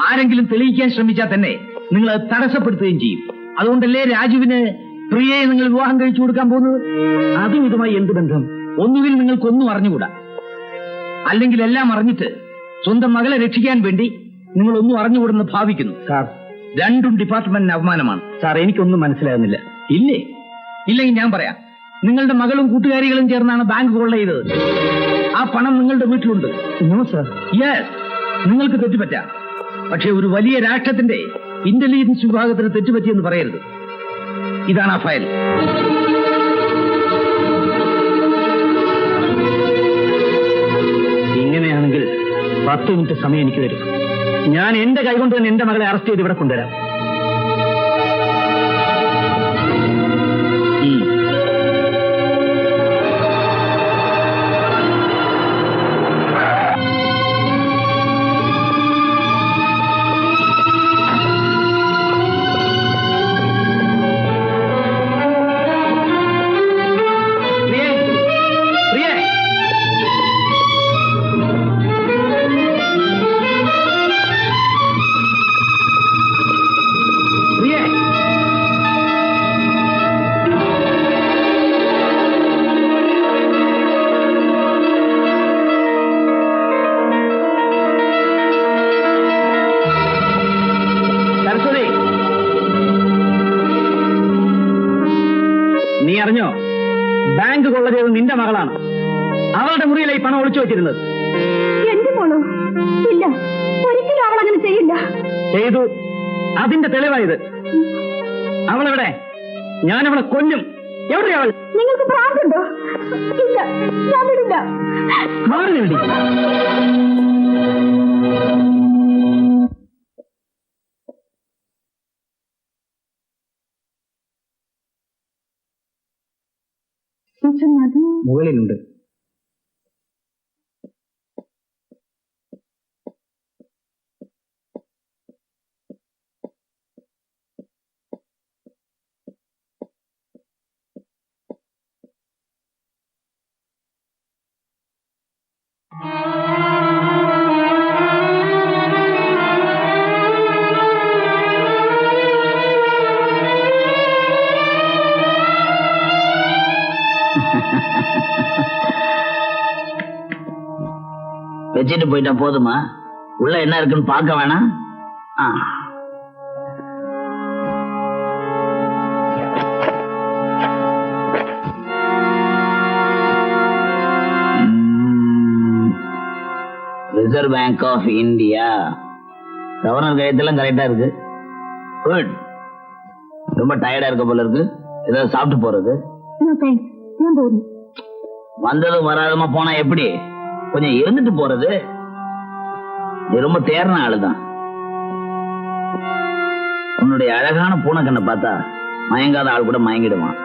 ആരെങ്കിലും തെളിയിക്കാൻ ശ്രമിച്ചാൽ തന്നെ നിങ്ങൾ അത് തടസ്സപ്പെടുത്തുകയും ചെയ്യും. അതുകൊണ്ടല്ലേ രാജുവിന് പ്രിയയെ നിങ്ങൾ വിവാഹം കഴിച്ചു കൊടുക്കാൻ പോകുന്നത്? അതും ഇതുമായി എന്ത് ബന്ധം? ഒന്നുകിൽ നിങ്ങൾക്കൊന്നും അറിഞ്ഞുകൂടാ. അല്ലെങ്കിൽ എല്ലാം അറിഞ്ഞിട്ട് സ്വന്തം മകളെ രക്ഷിക്കാൻ വേണ്ടി നിങ്ങൾ ഒന്നും അറിഞ്ഞുകൂടെന്ന് ഭാവിക്കുന്നു. സാർ, രണ്ടും ഡിപ്പാർട്ട്മെന്റിന് അപമാനമാണ്. സാർ, എനിക്കൊന്നും മനസ്സിലാകുന്നില്ല. ഇല്ലേ? ഇല്ലെങ്കിൽ ഞാൻ പറയാം. നിങ്ങളുടെ മകളും കൂട്ടുകാരികളും ചേർന്നാണ് ബാങ്ക് കൊള്ള ചെയ്തത്. ആ പണം നിങ്ങളുടെ വീട്ടിലുണ്ട്. No sir. യെസ്, നിങ്ങൾക്ക് തെറ്റുപറ്റാം. പക്ഷെ ഒരു വലിയ രാഷ്ട്രത്തിന്റെ ഇന്റലിജൻസ് വിഭാഗത്തിന് തെറ്റുപറ്റിയെന്ന് പറയരുത്. ഇതാണ് ആ ഫയൽ. ഇങ്ങനെയാണെങ്കിൽ 10 മിനിറ്റ് സമയം എനിക്ക് തരും. ഞാൻ എന്റെ കൈകൊണ്ട് തന്നെ എന്റെ മകളെ അറസ്റ്റ് ചെയ്ത് ഇവിടെ കൊണ്ടുവരാം. നീ അറിഞ്ഞോ? ബാങ്ക് കൊള്ള ചെയ്തത് നിന്റെ മകളാണ്. അവളുടെ മുറിയിലായി പണം ഒളിച്ചു വെച്ചിരുന്നത്. എന്റെ മോളോ? ഇല്ല, ഒരിക്കലും അവൾ അങ്ങനെ ചെയ്യില്ല. ചെയ്തു. അതിന്റെ തെളിവായത്. അവളെവിടെ? ഞാനവളെ കൊല്ലും. എവിടെയാ അവൾ? നിങ്ങൾക്ക് ഭ്രാന്തുണ്ടോ? ഇല്ല, ഞാൻ വിടില്ല. മാറി വേണ്ടി. മുകളിലുണ്ട്. வச்சுட்டு போயிட்டா போதுமா? உள்ள என்ன இருக்குன்னு பார்க்க வேணாம்? Reserve Bank of India. Governor கையெழுத்தெல்லாம் கரெக்டா இருக்கு. குட். ரொம்ப டயர்டா இருக்க போல இருக்கு. ஏதாவது சாப்பிட்டு போறது? வந்ததும் வராதமா போனா எப்படி? கொஞ்சம் இருந்துட்டு போறது. நீ ரொம்ப தேர்ன ஆளுதான். உன்னுடைய அழகான பூனைக்கண்ணை பார்த்தா மயங்காத ஆள் கூட மயங்கிடுவான்.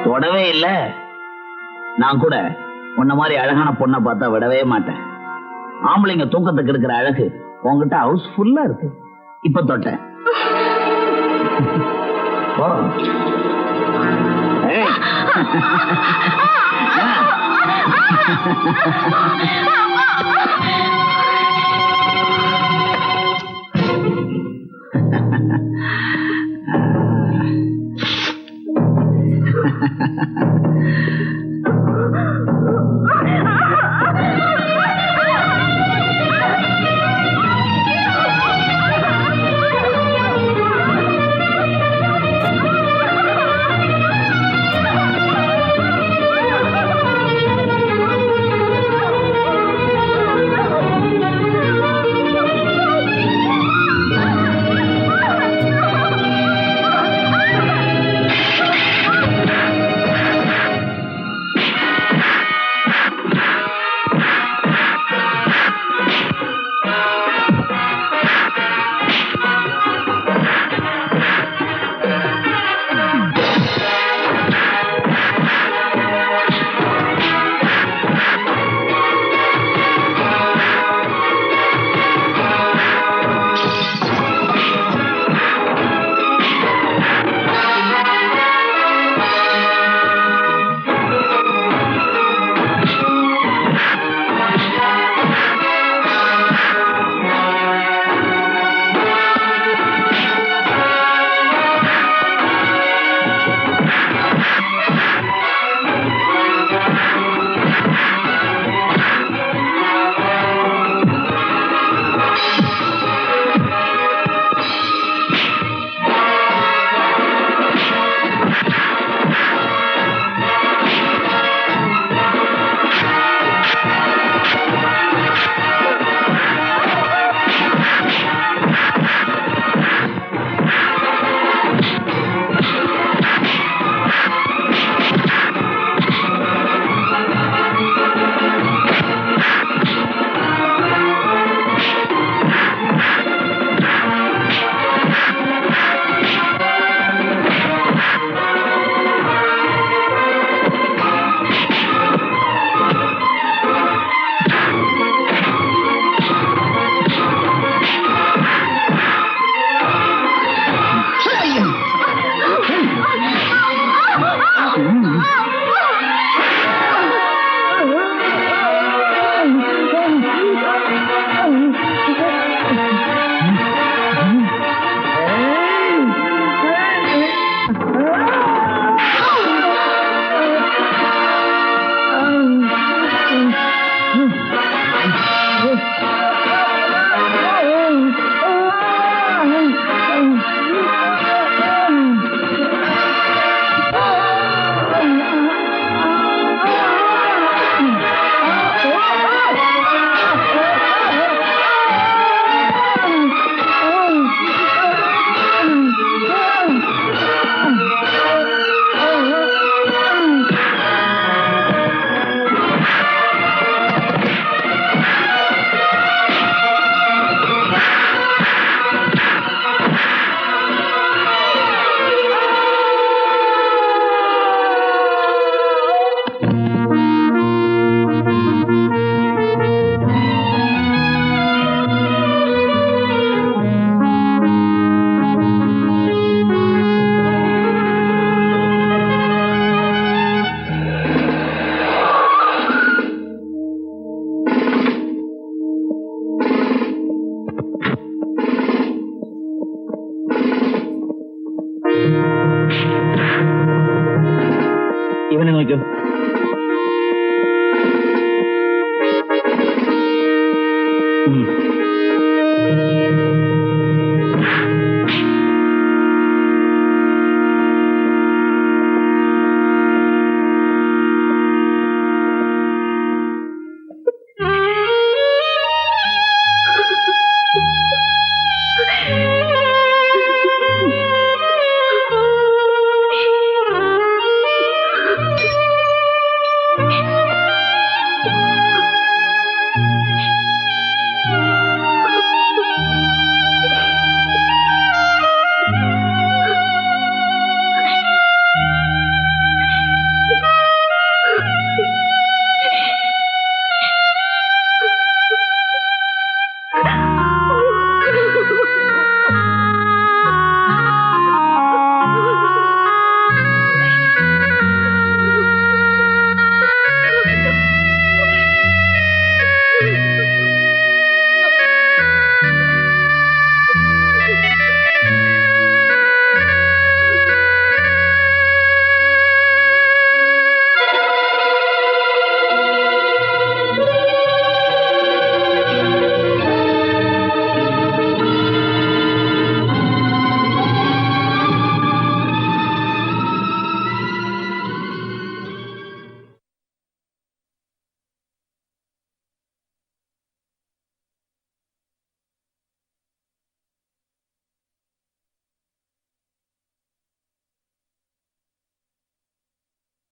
தொடவே இல்ல. நான் கூட உன்ன மாதிரி அழகான பொண்ணை பார்த்தா விடவே மாட்டேன். ஆம்பளைங்க தூக்கத்துக்கு இருக்கிற அழகு உங்ககிட்ட ஹவுஸ் ஃபுல்லா இருக்கு. இப்ப தொட்டேன். ஏய்.